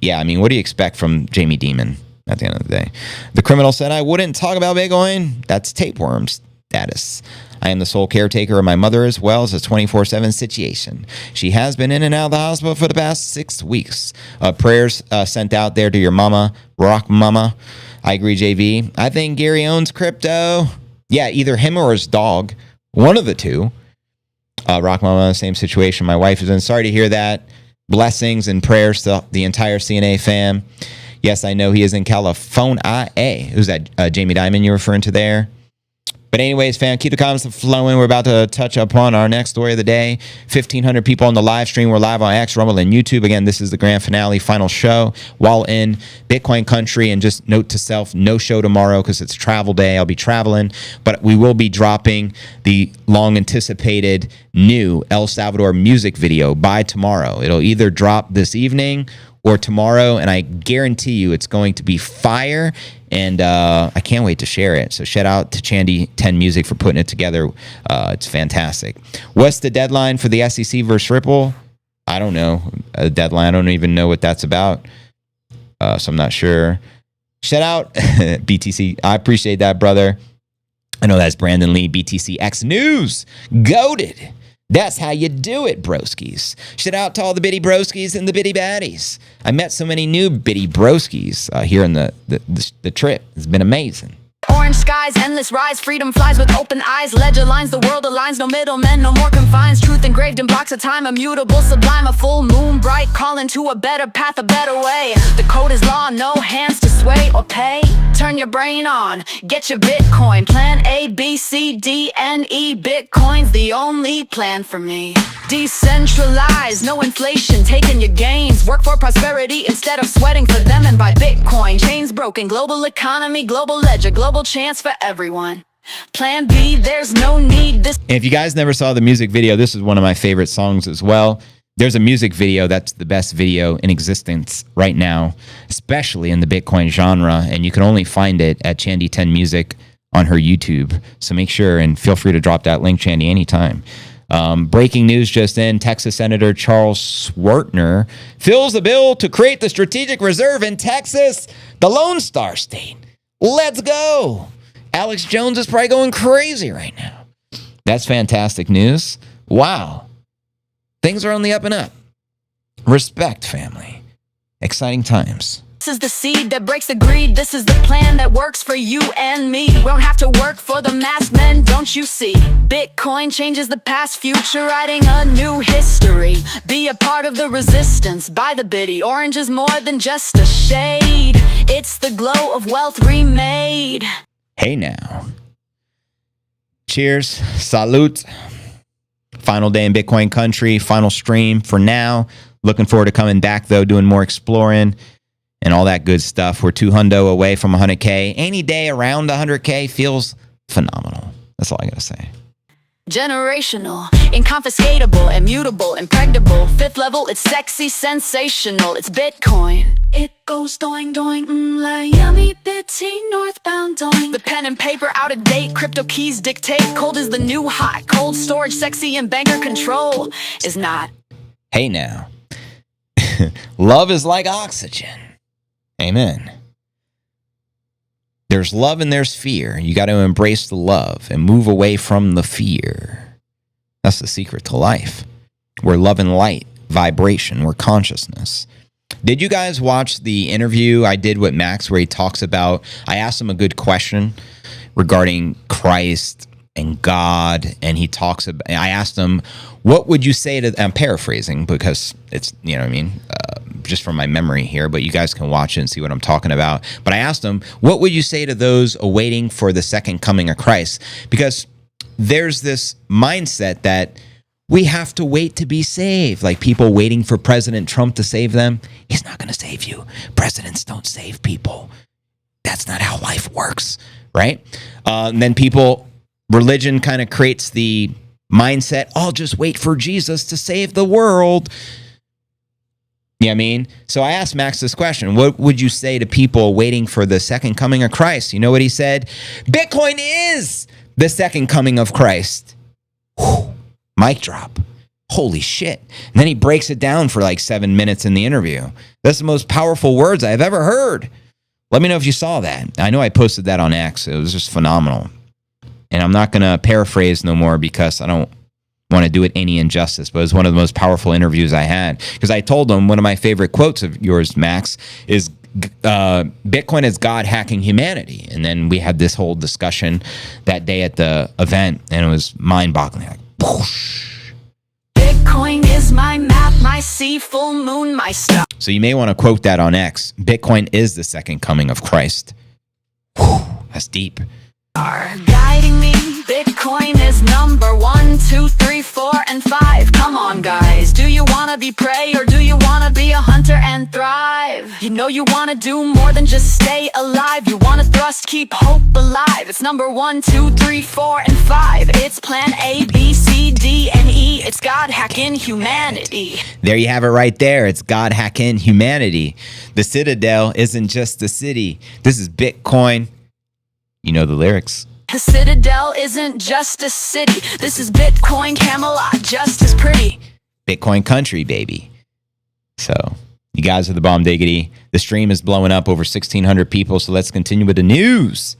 S1: Yeah, I mean, what do you expect from Jamie Dimon at the end of the day? The criminal said, I wouldn't talk about Bitcoin. That's tapeworm status. I am the sole caretaker of my mother as well as a 24/7 situation. She has been in and out of the hospital for the past 6 weeks. Prayers sent out there to your mama, rock mama. I agree, JV. I think Gary owns crypto. Yeah, either him or his dog. One of the two. Rock Mama, same situation. My wife is in. Sorry to hear that. Blessings and prayers to the entire CNA fam. Yes, I know he is in California. Who's that? Jamie Dimon you're referring to there? But anyways, fam, keep the comments flowing. We're about to touch upon our next story of the day. 1,500 people on the live stream. We're live on X, Rumble, and YouTube. Again, this is the grand finale, final show while in Bitcoin country. And just note to self, no show tomorrow because it's travel day. I'll be traveling. But we will be dropping the long-anticipated new El Salvador music video by tomorrow. It'll either drop this evening or tomorrow, and I guarantee you it's going to be fire, and I can't wait to share it. So shout out to Chandy 10 Music for putting it together. It's fantastic. What's the deadline for the SEC versus Ripple? I don't know. A deadline, I don't even know what that's about, so I'm not sure. Shout out BTC. I appreciate that, brother. I know that's Brandon Lee, BTC X News. Goated. That's how you do it, broskies. Shout out to all the bitty broskies and the bitty baddies. I met so many new bitty broskies here in the trip. It's been amazing.
S3: Orange skies, endless rise, freedom flies with open eyes. Ledger lines, the world aligns, no middlemen, no more confines. Truth engraved in blocks of time, immutable, sublime. A full moon bright, calling to a better path, a better way. The code is law, no hands to sway or pay. Turn your brain on, get your Bitcoin. Plan A, B, C, D, and E. Bitcoin's the only plan for me. Decentralized, no inflation, taking your gains. Work for prosperity instead of sweating for them and buy Bitcoin. Chains broken, global economy, global ledger, global chance for everyone. Plan B, there's no need. This.
S1: If you guys never saw the music video, this is one of my favorite songs as well. There's a music video that's the best video in existence right now, especially in the Bitcoin genre, and you can only find it at Chandy 10 Music on her YouTube. So make sure and feel free to drop that link, Chandy, anytime. Breaking news just in, Texas Senator Charles Swartner fills the bill to create the strategic reserve in Texas, the Lone Star State. Let's go. Alex Jones is probably going crazy right now. That's fantastic news. Wow. Things are on the up and up. Respect, family. Exciting times.
S3: This is the seed that breaks the greed. This is the plan that works for you and me. We don't have to work for the masked men, don't you see? Bitcoin changes the past, future, writing a new history. Be a part of the resistance, buy the bitty. Orange is more than just a shade. It's the glow of wealth remade.
S1: Hey now. Cheers. Salute. Final day in Bitcoin country. Final stream for now. Looking forward to coming back, though, doing more exploring and all that good stuff. We're 200 away from 100K. Any day around 100K feels phenomenal. That's all I got to say.
S3: Generational, inconfiscatable, immutable, impregnable. Fifth level, it's sexy, sensational. It's Bitcoin. It goes doing, doing, like yummy, bitty, northbound, doing. The pen and paper out of date, crypto keys dictate. Cold is the new hot, cold storage, sexy, and banker control is not.
S1: Hey now. Love is like oxygen. Amen. There's love and there's fear. You got to embrace the love and move away from the fear. That's the secret to life. We're love and light, vibration, we're consciousness. Did you guys watch the interview I did with Max where he talks about, I asked him a good question regarding Christ and God, and he talks about, I asked him, what would you say to, I'm paraphrasing because it's, you know what I mean, just from my memory here, but you guys can watch it and see what I'm talking about. But I asked him, what would you say to those awaiting for the second coming of Christ? Because there's this mindset that we have to wait to be saved. Like people waiting for President Trump to save them. He's not going to save you. Presidents don't save people. That's not how life works, right? And then religion kind of creates the mindset, I'll just wait for Jesus to save the world. You know what I mean? So I asked Max this question. What would you say to people waiting for the second coming of Christ? You know what he said? Bitcoin is the second coming of Christ. Whew. Mic drop. Holy shit. And then he breaks it down for like 7 minutes in the interview. That's the most powerful words I've ever heard. Let me know if you saw that. I know I posted that on X. It was just phenomenal. And I'm not going to paraphrase no more because I don't want to do it any injustice, but it was one of the most powerful interviews I had. Because I told him one of my favorite quotes of yours, Max, is Bitcoin is God hacking humanity. And then we had this whole discussion that day at the event, and it was mind-boggling. Like, whoosh.
S3: Bitcoin is my map, my sea, full moon, my star.
S1: So you may want to quote that on X. Bitcoin is the second coming of Christ. Whew, that's deep.
S3: Guiding me, Bitcoin is number 1, 2, 3, 4, and 5. Come on, guys. Do you wanna be prey or do you wanna be a hunter and thrive? You know you wanna do more than just stay alive. You wanna thrust, keep hope alive. It's number 1, 2, 3, 4, and 5. It's plan A, B, C, D, and E. It's God hacking humanity.
S1: There you have it right there. It's God hacking humanity. The Citadel isn't just a city. This is Bitcoin. You know the lyrics.
S3: The Citadel isn't just a city. This is Bitcoin Camelot, just as pretty.
S1: Bitcoin country, baby. So, you guys are the bomb diggity. The stream is blowing up over 1,600 people, so let's continue with the news.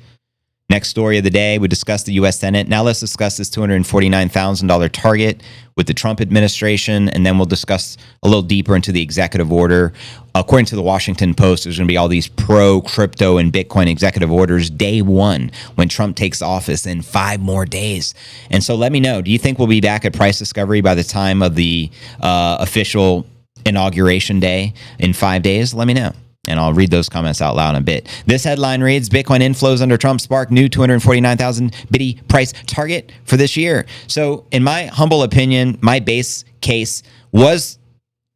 S1: Next story of the day, we discussed the U.S. Senate. Now let's discuss this $249,000 target with the Trump administration, and then we'll discuss a little deeper into the executive order. According to the Washington Post, there's going to be all these pro-crypto and Bitcoin executive orders day one when Trump takes office in 5 more days. And so let me know, do you think we'll be back at price discovery by the time of the official inauguration day in 5 days? Let me know. And I'll read those comments out loud in a bit. This headline reads, Bitcoin inflows under Trump spark new 249,000 bitty price target for this year. So in my humble opinion, my base case was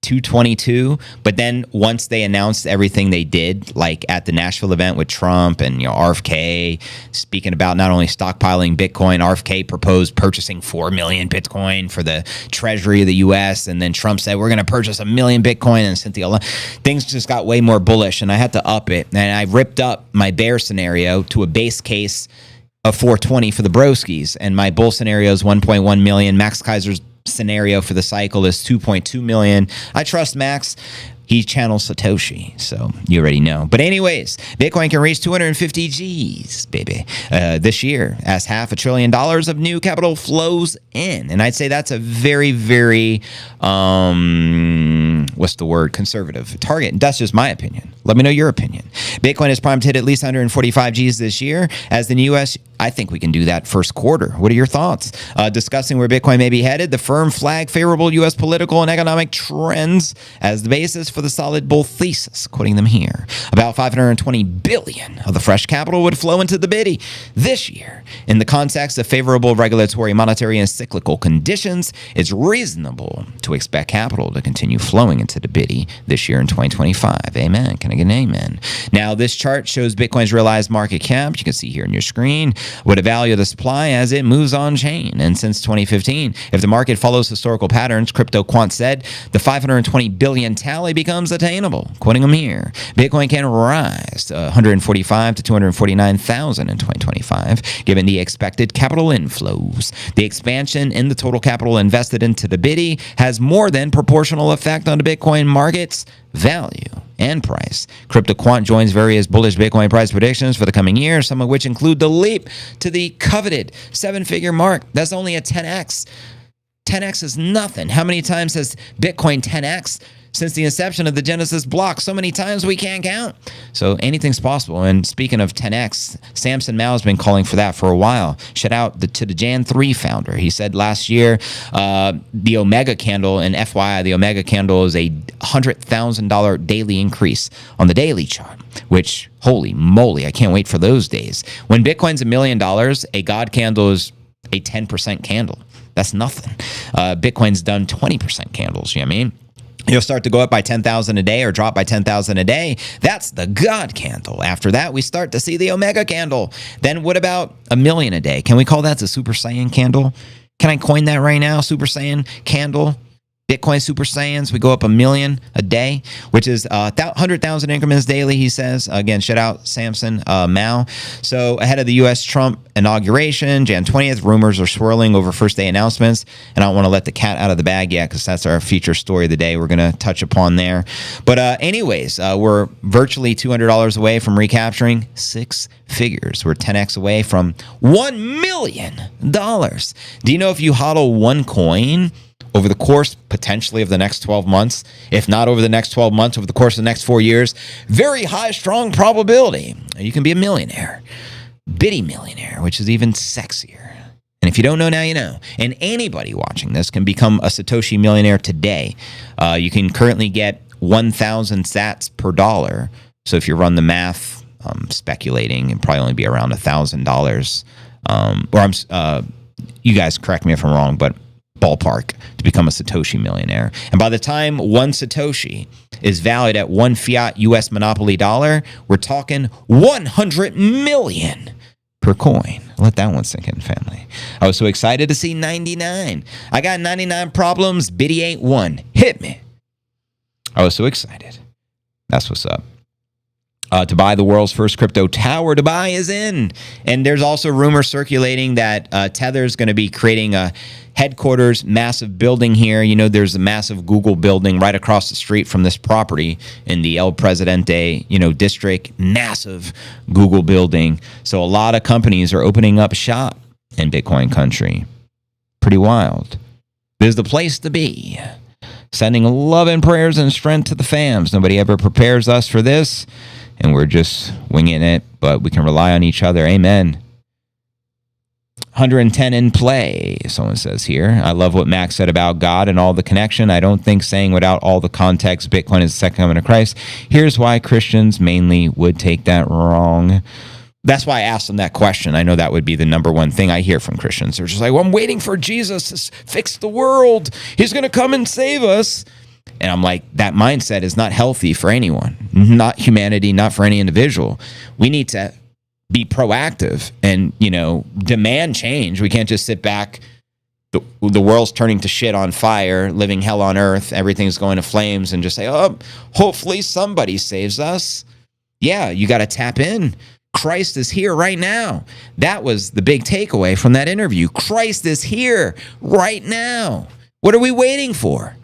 S1: 222, but then once they announced everything they did, like at the Nashville event with Trump and RFK speaking about not only stockpiling Bitcoin, RFK proposed purchasing 4 million Bitcoin for the Treasury of the U.S., and then Trump said we're going to purchase 1 million Bitcoin, and Cynthia, things just got way more bullish, and I had to up it, and I ripped up my bear scenario to a base case of 420 for the broskies, and my bull scenario is 1.1 million. Max Kaiser's scenario for the cycle is 2.2 million. I trust Max. He channels Satoshi, so you already know. But anyways, Bitcoin can reach 250 G's, baby, this year as $500 billion of new capital flows in. And I'd say that's a very, very, conservative target. And that's just my opinion. Let me know your opinion. Bitcoin is primed to hit at least 145 G's this year. As in the U.S., I think we can do that first quarter. What are your thoughts? Discussing where Bitcoin may be headed, the firm flagged favorable U.S. political and economic trends as the basis for the solid bull thesis, quoting them here. About 520 billion of the fresh capital would flow into the bitty this year. In the context of favorable regulatory, monetary, and cyclical conditions, it's reasonable to expect capital to continue flowing into the bitty this year in 2025. Amen. Can I get an amen? Now, this chart shows Bitcoin's realized market cap. You can see here on your screen with a value of the supply as it moves on chain. And since 2015, if the market follows historical patterns, Crypto Quant said, the 520 billion tally becomes attainable. Quoting them here, Bitcoin can rise to 145 to 249,000 in 2025, given the expected capital inflows. The expansion in the total capital invested into the bitty has more than proportional effect on the Bitcoin market's value and price. Crypto Quant joins various bullish Bitcoin price predictions for the coming year, some of which include the leap to the coveted 7-figure mark. That's only a 10x. 10x is nothing. How many times has Bitcoin 10x since the inception of the Genesis block? So many times we can't count. So anything's possible. And speaking of 10x, Samson Mao has been calling for that for a while. Shout out to the Jan 3 founder. He said last year, the Omega candle, and FYI, the Omega candle is a $100,000 daily increase on the daily chart, which, holy moly, I can't wait for those days. When Bitcoin's $1 million, a God candle is a 10% candle. That's nothing. Bitcoin's done 20% candles, you know what I mean? You'll start to go up by 10,000 a day or drop by 10,000 a day. That's the God candle. After that, we start to see the Omega candle. Then what about $1 million a day? Can we call that the Super Saiyan candle? Can I coin that right now? Super Saiyan candle? Bitcoin Super Saiyans, we go up $1 million a day, which is 100,000 increments daily, he says. Again, shout out Samson Mao. So ahead of the U.S. Trump inauguration, Jan 20th, rumors are swirling over first day announcements. And I don't want to let the cat out of the bag yet because that's our feature story of the day we're going to touch upon there. But anyways, we're virtually $200 away from recapturing 6 figures. We're 10x away from $1 million. Do you know if you hodl one coin over the course potentially of the next 12 months, if not over the next 12 months, over the course of the next 4 years, very high, strong probability you can be a millionaire, bitty millionaire, which is even sexier. And if you don't know now, you know. And anybody watching this can become a Satoshi millionaire today. You can currently get 1,000 sats per dollar. So if you run the math, speculating, it'd probably only be around $1,000. You guys correct me if I'm wrong, but ballpark to become a Satoshi millionaire. And by the time one Satoshi is valued at one fiat US monopoly dollar, we're talking 100 million per coin. Let that one sink in, family. I was so excited to see 99. I got 99 problems. Bitty ain't one. Hit me. I was so excited. That's what's up. to buy the world's first crypto tower. Dubai is in. And there's also rumors circulating that Tether is going to be creating a headquarters, massive building here. You know, there's a massive Google building right across the street from this property in the El Presidente, district. Massive Google building. So a lot of companies are opening up shop in Bitcoin country. Pretty wild. This is the place to be. Sending love and prayers and strength to the fams. Nobody ever prepares us for this, and we're just winging it, but we can rely on each other. Amen. 110 in play, someone says here. I love what Max said about God and all the connection. I don't think saying without all the context Bitcoin is the second coming of Christ. Here's why Christians mainly would take that wrong. That's why I asked them that question. I know that would be the number one thing I hear from Christians. They're just like, well, I'm waiting for Jesus to fix the world. He's going to come and save us. And I'm like, that mindset is not healthy for anyone, not humanity, not for any individual. We need to be proactive and, demand change. We can't just sit back. The world's turning to shit on fire, living hell on earth. Everything's going to flames and just say, oh, hopefully somebody saves us. Yeah, you got to tap in. Christ is here right now. That was the big takeaway from that interview. Christ is here right now. What are we waiting for?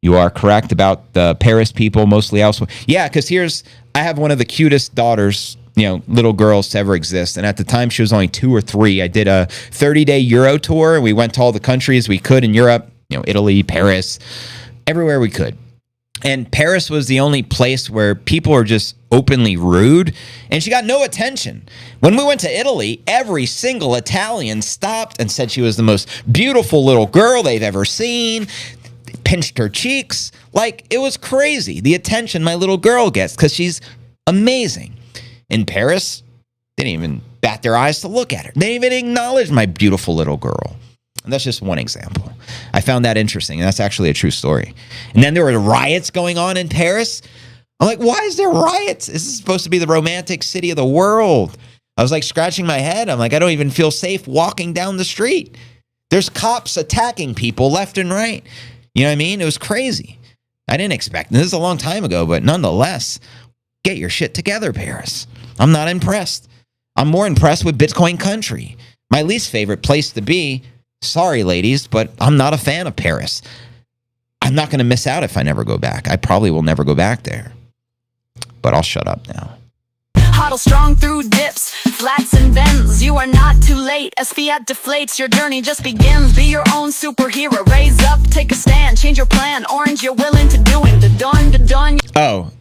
S1: You are correct about the Paris people, mostly elsewhere. Yeah, because I have one of the cutest daughters, little girls to ever exist. And at the time, she was only 2 or 3. I did a 30-day Euro tour, and we went to all the countries we could in Europe, Italy, Paris, everywhere we could. And Paris was the only place where people are just openly rude, and she got no attention. When we went to Italy, every single Italian stopped and said she was the most beautiful little girl they've ever seen, pinched her cheeks. Like, it was crazy, the attention my little girl gets, because she's amazing. In Paris, they didn't even bat their eyes to look at her. They didn't even acknowledge my beautiful little girl. And that's just one example. I found that interesting, and that's actually a true story. And then there were riots going on in Paris. I'm like, why is there riots? This is supposed to be the romantic city of the world. I was like scratching my head. I'm like, I don't even feel safe walking down the street. There's cops attacking people left and right. You know what I mean? It was crazy. I didn't expect this. This is a long time ago, but nonetheless, get your shit together, Paris. I'm not impressed. I'm more impressed with Bitcoin country. My least favorite place to be. Sorry, ladies, but I'm not a fan of Paris. I'm not going to miss out if I never go back. I probably will never go back there. But I'll shut up now.
S3: Huddle strong through dips, flats and bends. You are not too late as fiat deflates. Your journey just begins. Be your own superhero. Raise up, take a stand, change your plan. Orange, you're willing to do it. The dawn.
S1: Oh,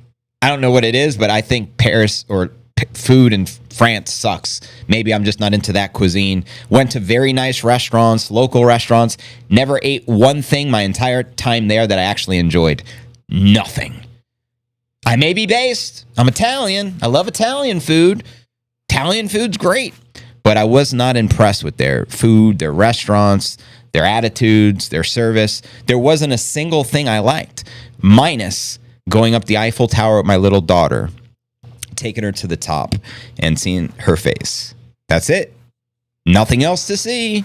S1: I don't know what it is, but I think Paris or food in France sucks. Maybe I'm just not into that cuisine. Went to very nice restaurants, local restaurants. Never ate one thing my entire time there that I actually enjoyed. Nothing. I may be based. I'm Italian. I love Italian food. Italian food's great. But I was not impressed with their food, their restaurants, their attitudes, their service. There wasn't a single thing I liked, minus going up the Eiffel Tower with my little daughter, taking her to the top and seeing her face. That's it. Nothing else to see.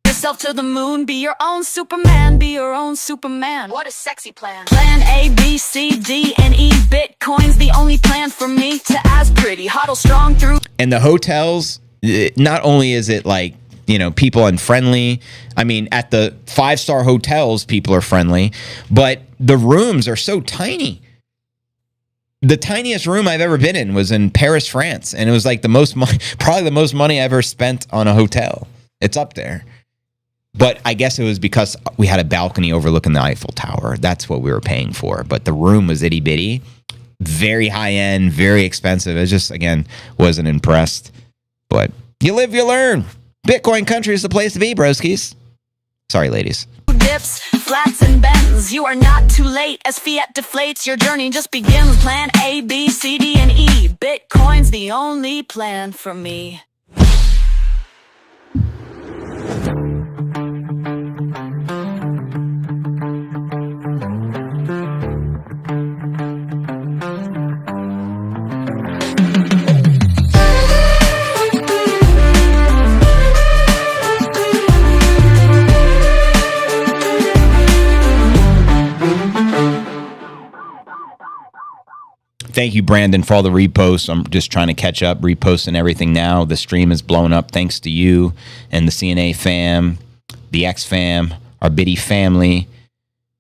S3: Yourself to the moon, be your own Superman, be your own Superman. What a sexy plan. Plan A, B, C, D, and E. Bitcoin's the only plan for me to as pretty. Huddle strong through.
S1: And the hotels, not only is it like, people unfriendly. I mean, at the 5-star hotels, people are friendly, but the rooms are so tiny. The tiniest room I've ever been in was in Paris, France, and it was like probably the most money I ever spent on a hotel. It's up there. But I guess it was because we had a balcony overlooking the Eiffel Tower. That's what we were paying for. But the room was itty bitty, very high end, very expensive. I just, again, wasn't impressed. But you live, you learn. Bitcoin country is the place to be, broskies. Sorry, ladies.
S3: Dips, flats and bends. You are not too late as fiat deflates. Your journey just begins. Plan A, B, C, D, and E. Bitcoin's the only plan for me.
S1: Thank you, Brandon, for all the reposts. I'm just trying to catch up, reposting everything now. The stream is blown up thanks to you and the CNA fam, the X fam, our Biddy family.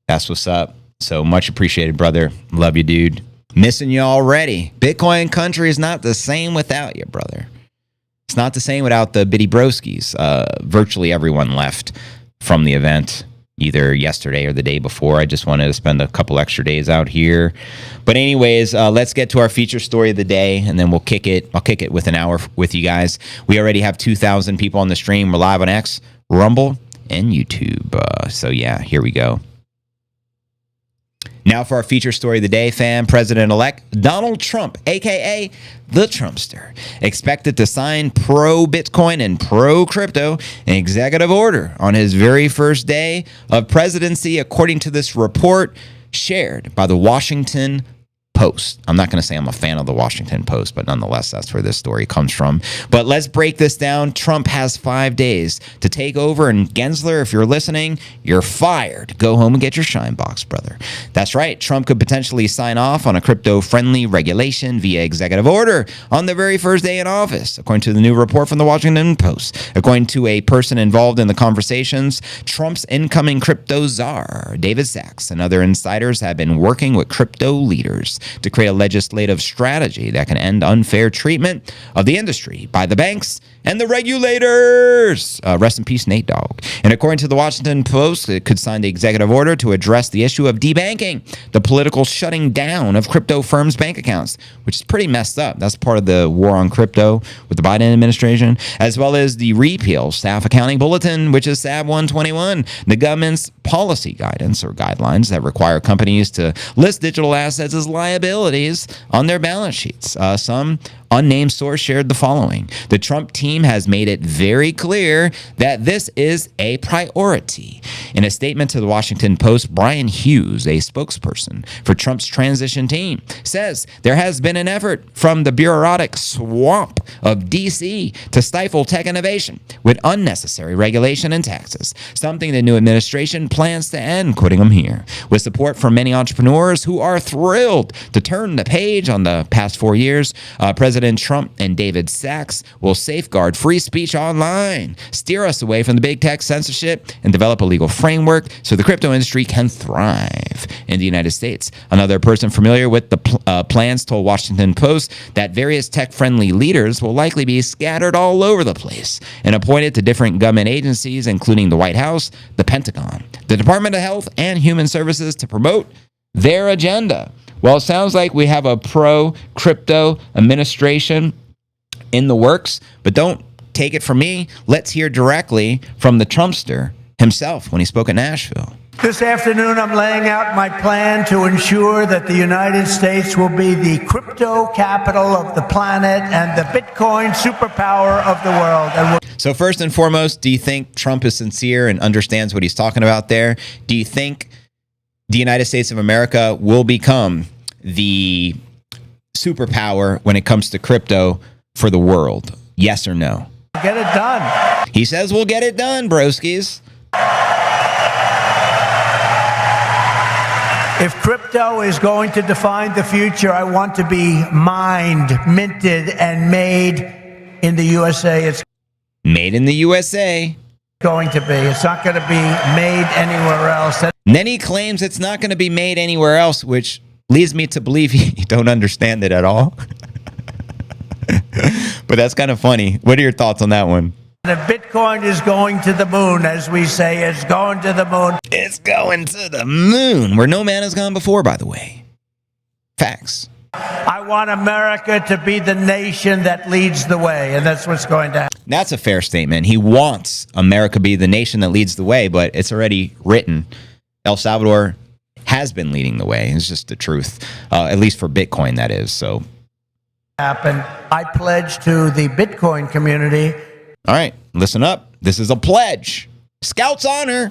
S1: That's what's up. So much appreciated, brother. Love you, dude. Missing you already. Bitcoin country is not the same without you, brother. It's not the same without the Biddy broskies. Virtually everyone left from the event, either yesterday or the day before. I just wanted to spend a couple extra days out here. But anyways, let's get to our feature story of the day, and then we'll kick it. I'll kick it with an hour with you guys. We already have 2,000 people on the stream. We're live on X, Rumble, and YouTube. So yeah, here we go. Now for our feature story of the day, fam. President-elect Donald Trump, a.k.a. the Trumpster, expected to sign pro-Bitcoin and pro-crypto an executive order on his very first day of presidency, according to this report shared by the Washington Post. I'm not going to say I'm a fan of the Washington Post, but nonetheless, that's where this story comes from. But let's break this down. Trump has 5 days to take over, and Gensler, if you're listening, you're fired. Go home and get your shine box, brother. That's right. Trump could potentially sign off on a crypto-friendly regulation via executive order on the very first day in office, according to the new report from the Washington Post. According to a person involved in the conversations, Trump's incoming crypto czar, David Sachs, and other insiders have been working with crypto leaders to create a legislative strategy that can end unfair treatment of the industry by the banks and the regulators. Rest in peace, Nate Dogg. And according to the Washington Post, it could sign the executive order to address the issue of debanking, the political shutting down of crypto firms' bank accounts, which is pretty messed up. That's part of the war on crypto with the Biden administration, as well as the repeal Staff Accounting Bulletin, which is SAB 121, the government's policy guidance or guidelines that require companies to list digital assets as liabilities on their balance sheets. Some unnamed source shared the following. The Trump team has made it very clear that this is a priority. In a statement to the Washington Post, Brian Hughes, a spokesperson for Trump's transition team, says there has been an effort from the bureaucratic swamp of D.C. to stifle tech innovation with unnecessary regulation and taxes, something the new administration plans to end, quoting him here. With support from many entrepreneurs who are thrilled to turn the page on the past 4 years, President Trump and David Sachs will safeguard free speech online, steer us away from the big tech censorship, and develop a legal framework so the crypto industry can thrive in the United States. Another person familiar with the plans told Washington Post that various tech-friendly leaders will likely be scattered all over the place and appointed to different government agencies, including the White House, the Pentagon, the Department of Health and Human Services, to promote their agenda. Well, it sounds like we have a pro-crypto administration in the works, but don't take it from me. Let's hear directly from the Trumpster himself when he spoke at Nashville.
S6: This afternoon, I'm laying out my plan to ensure that the United States will be the crypto capital of the planet and the Bitcoin superpower of the world.
S1: So first and foremost, do you think Trump is sincere and understands what he's talking about there? Do you think the United States of America will become the superpower when it comes to crypto for the world? Yes or no?
S6: Get it done.
S1: He says we'll get it done, broskies.
S6: If crypto is going to define the future, I want to be mined, minted, and made in the USA. It's
S1: made in the USA.
S6: Going to be. It's not going to be made anywhere else.
S1: And then he claims it's not going to be made anywhere else, which leads me to believe you don't understand it at all. But that's kind of funny. What are your thoughts on that one?
S6: If Bitcoin is going to the moon, as we say, it's going to the moon.
S1: It's going to the moon, where no man has gone before, by the way. Facts.
S6: I want America to be the nation that leads the way, and that's what's going to happen.
S1: That's a fair statement. He wants America to be the nation that leads the way, but it's already written. El Salvador has been leading the way. It's just the truth, at least for Bitcoin, that is. So,
S6: I pledge to the Bitcoin community.
S1: All right, listen up. This is a pledge. Scout's honor.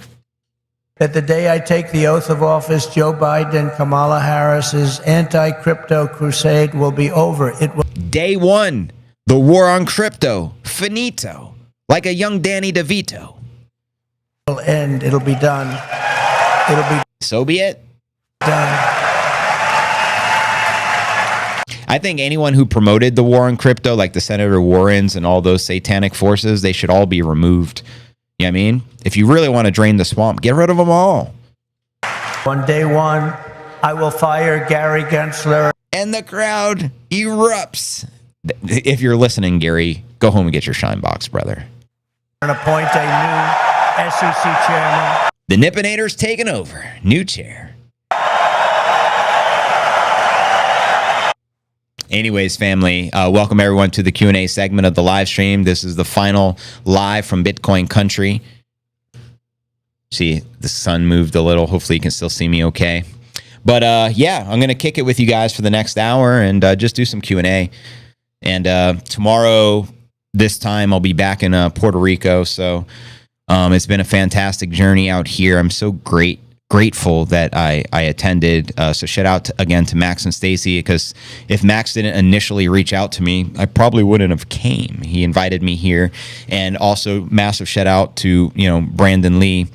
S6: That the day I take the oath of office, Joe Biden and Kamala Harris's anti-crypto crusade will be over. It will.
S1: Day one, the war on crypto, finito, like a young Danny DeVito.
S6: Will end. It'll be done. It'll be.
S1: So be it.
S6: Done.
S1: I think anyone who promoted the war on crypto, like the Senator Warrens and all those satanic forces, they should all be removed. You know what I mean? If you really want to drain the swamp, get rid of them all.
S6: On day one, I will fire Gary Gensler.
S1: And the crowd erupts. If you're listening, Gary, go home and get your shine box, brother.
S6: And appoint a new SEC chairman.
S1: The Nippinator's taking over. New chair. Anyways, family, welcome everyone to the Q&A segment of the live stream. This is the final live from Bitcoin country. See, the sun moved a little. Hopefully you can still see me okay. But yeah, I'm going to kick it with you guys for the next hour and just do some Q&A. And tomorrow, this time, I'll be back in Puerto Rico. So it's been a fantastic journey out here. I'm so grateful that I attended. So shout out again to Max and Stacy, because if Max didn't initially reach out to me, I probably wouldn't have came. He invited me here. And also massive shout out to, Brandon Lee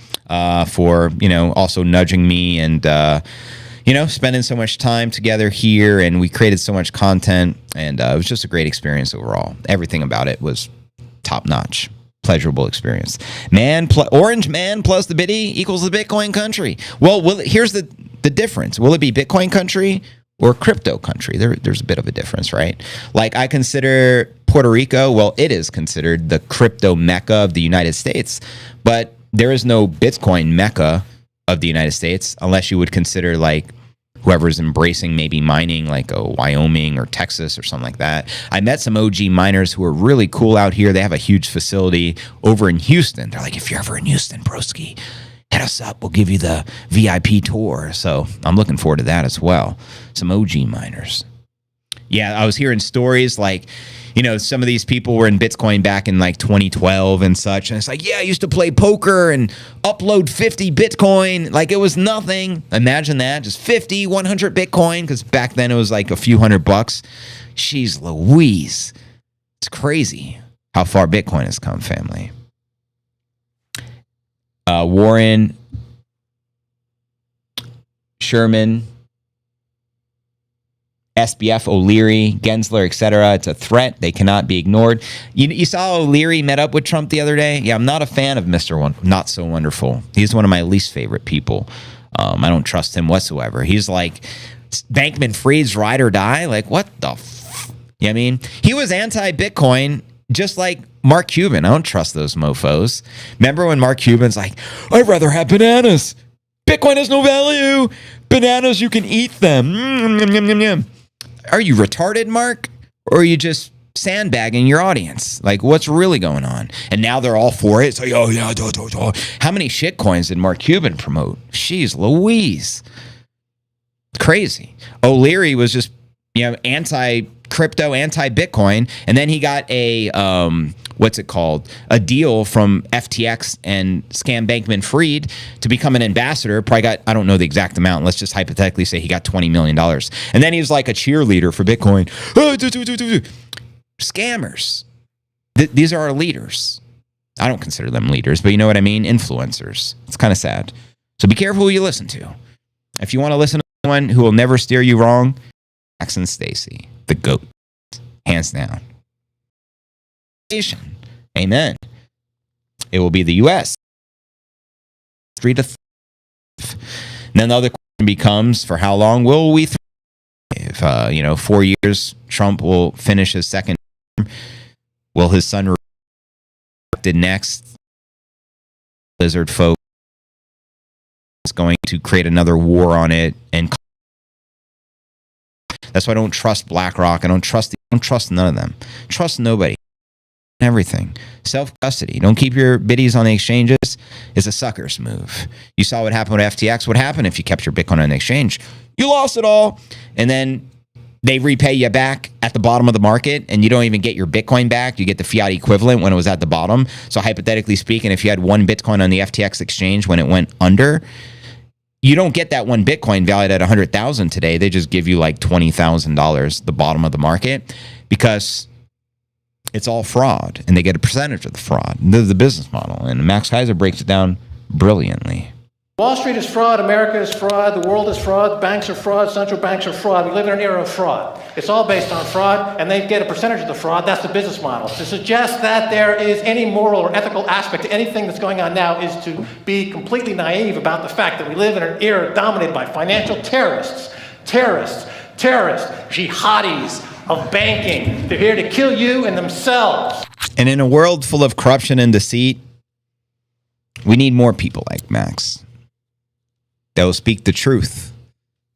S1: for, also nudging me and, spending so much time together here, and we created so much content, and it was just a great experience overall. Everything about it was top notch. Pleasurable experience. Orange man plus the Bitty equals the Bitcoin country. Well, here's the difference. Will it be Bitcoin country or crypto country? There's a bit of a difference, right? Like, I consider Puerto Rico, well, it is considered the crypto mecca of the United States, but there is no Bitcoin mecca of the United States unless you would consider like whoever's embracing maybe mining, like Wyoming or Texas or something like that. I met some OG miners who are really cool out here. They have a huge facility over in Houston. They're like, if you're ever in Houston, broski, hit us up. We'll give you the VIP tour. So I'm looking forward to that as well. Some OG miners. Yeah, I was hearing stories like, some of these people were in Bitcoin back in like 2012 and such. And it's like, yeah, I used to play poker and upload 50 Bitcoin. Like it was nothing. Imagine that. Just 50, 100 Bitcoin. Because back then it was like a few $100. Jeez Louise. It's crazy how far Bitcoin has come, family. Warren, Sherman, SBF, O'Leary, Gensler, etc. It's a threat. They cannot be ignored. You saw O'Leary met up with Trump the other day? Yeah, I'm not a fan of Mr. Not So Wonderful. He's one of my least favorite people. I don't trust him whatsoever. He's like Bankman-Fried's ride or die. Like, what the you know what I mean? He was anti-Bitcoin, just like Mark Cuban. I don't trust those mofos. Remember when Mark Cuban's like, I'd rather have bananas. Bitcoin has no value. Bananas, you can eat them. Are you retarded, Mark? Or are you just sandbagging your audience? Like, what's really going on? And now they're all for it. It's like, oh, yeah. How many shit coins did Mark Cuban promote? Jeez Louise. Crazy. O'Leary was just, anti-crypto, anti-Bitcoin. And then he got a, a deal from FTX and scam Bankman-Fried to become an ambassador. Probably got, I don't know the exact amount. Let's just hypothetically say he got $20 million. And then he was like a cheerleader for Bitcoin. Scammers. These are our leaders. I don't consider them leaders, but you know what I mean? Influencers. It's kind of sad. So be careful who you listen to. If you want to listen to someone who will never steer you wrong, Max and Stacy, the GOAT. Hands down. Amen. It will be the U.S. 3 to 5. Then the other question becomes, for how long will we thrive? 4 years, Trump will finish his second term. Will his son be elected next? Lizard folk is going to create another war on it, and that's why I don't trust BlackRock. I don't trust none of them. Trust nobody. Everything. Self-custody. Don't keep your biddies on the exchanges. It's a sucker's move. You saw what happened with FTX. What happened if you kept your Bitcoin on the exchange? You lost it all. And then they repay you back at the bottom of the market, and you don't even get your Bitcoin back. You get the fiat equivalent when it was at the bottom. So hypothetically speaking, if you had one Bitcoin on the FTX exchange when it went under, you don't get that one Bitcoin valued at $100,000 today. They just give you like $20,000, the bottom of the market, because it's all fraud, and they get a percentage of the fraud. This is the business model, and Max Kaiser breaks it down brilliantly.
S7: Wall Street is fraud, America is fraud, the world is fraud, banks are fraud, central banks are fraud. We live in an era of fraud. It's all based on fraud, and they get a percentage of the fraud. That's the business model. To suggest that there is any moral or ethical aspect to anything that's going on now is to be completely naive about the fact that we live in an era dominated by financial terrorists, jihadis of banking. They're here to kill you and themselves.
S1: And in a world full of corruption and deceit, we need more people like Max that will speak the truth.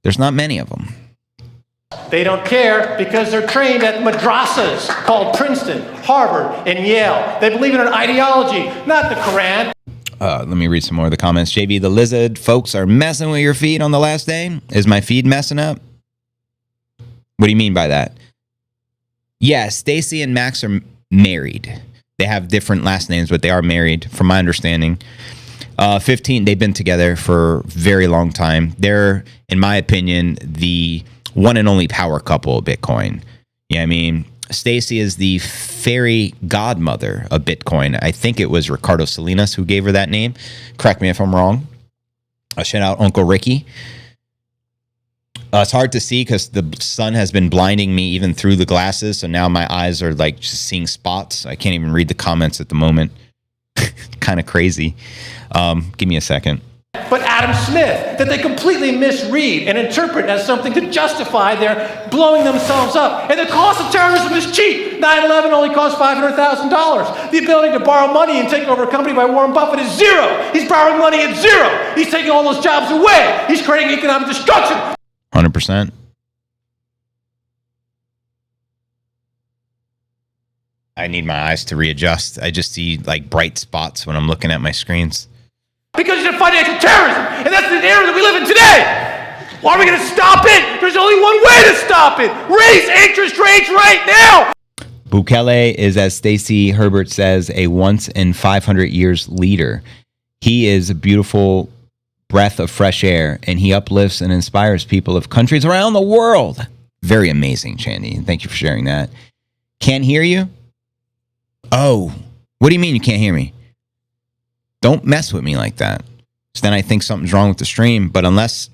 S1: There's not many of them.
S7: They don't care because they're trained at madrasas called Princeton, Harvard, and Yale. They believe in an ideology, not the Quran.
S1: Let me read some more of the comments. JV, the lizard folks are messing with your feed on the last day. Is my feed messing up? What do you mean by that? Yeah, Stacy and Max are married. They have different last names, but they are married, from my understanding. 15, they've been together for a very long time. They're, in my opinion, the one and only power couple of Bitcoin. Yeah, I mean, Stacy is the fairy godmother of Bitcoin. I think it was Ricardo Salinas who gave her that name. Correct me if I'm wrong. Shout out Uncle Ricky. It's hard to see because the sun has been blinding me even through the glasses. So now my eyes are like just seeing spots. I can't even read the comments at the moment. Kind of crazy. Give me a second.
S7: But Adam Smith, that they completely misread and interpret as something to justify their blowing themselves up. And the cost of terrorism is cheap. 9/11 only cost $500,000. The ability to borrow money and take over a company by Warren Buffett is zero. He's borrowing money at zero. He's taking all those jobs away. He's creating economic destruction.
S1: 100%. I need my eyes to readjust. I just see like bright spots when I'm looking at my screens.
S7: Because it's a financial terrorism, and that's the era that we live in today. Why are we going to stop it? There's only one way to stop it. Raise interest rates right now.
S1: Bukele is, as Stacey Herbert says, a once in 500 years leader. He is a beautiful breath of fresh air, and he uplifts and inspires people of countries around the world. Very amazing, Chandy. Thank you for sharing that. Can't hear you? Oh, what do you mean you can't hear me? Don't mess with me like that. So then I think something's wrong with the stream. But unless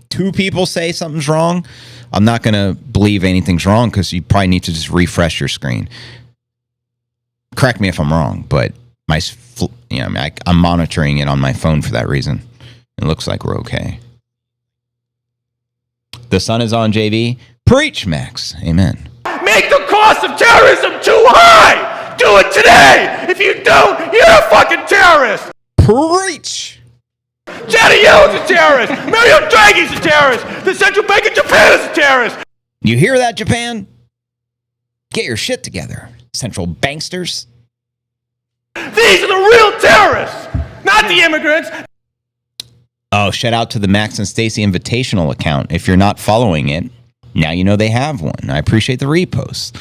S1: two people say something's wrong, I'm not going to believe anything's wrong because you probably need to just refresh your screen. Correct me if I'm wrong, but I'm monitoring it on my phone for that reason. It looks like we're okay. The sun is on, JV. Preach, Max. Amen.
S7: Make the cost of terrorism too high. Do it today. If you don't, you're a fucking terrorist.
S1: Preach.
S7: Janet Yellen's a terrorist. Mario Draghi's a terrorist. The Central Bank of Japan is a terrorist.
S1: You hear that, Japan? Get your shit together, central banksters.
S7: These are the real terrorists, not the immigrants.
S1: Oh, shout out to the Max and Stacy Invitational account. If you're not following it, now you know they have one. I appreciate the repost.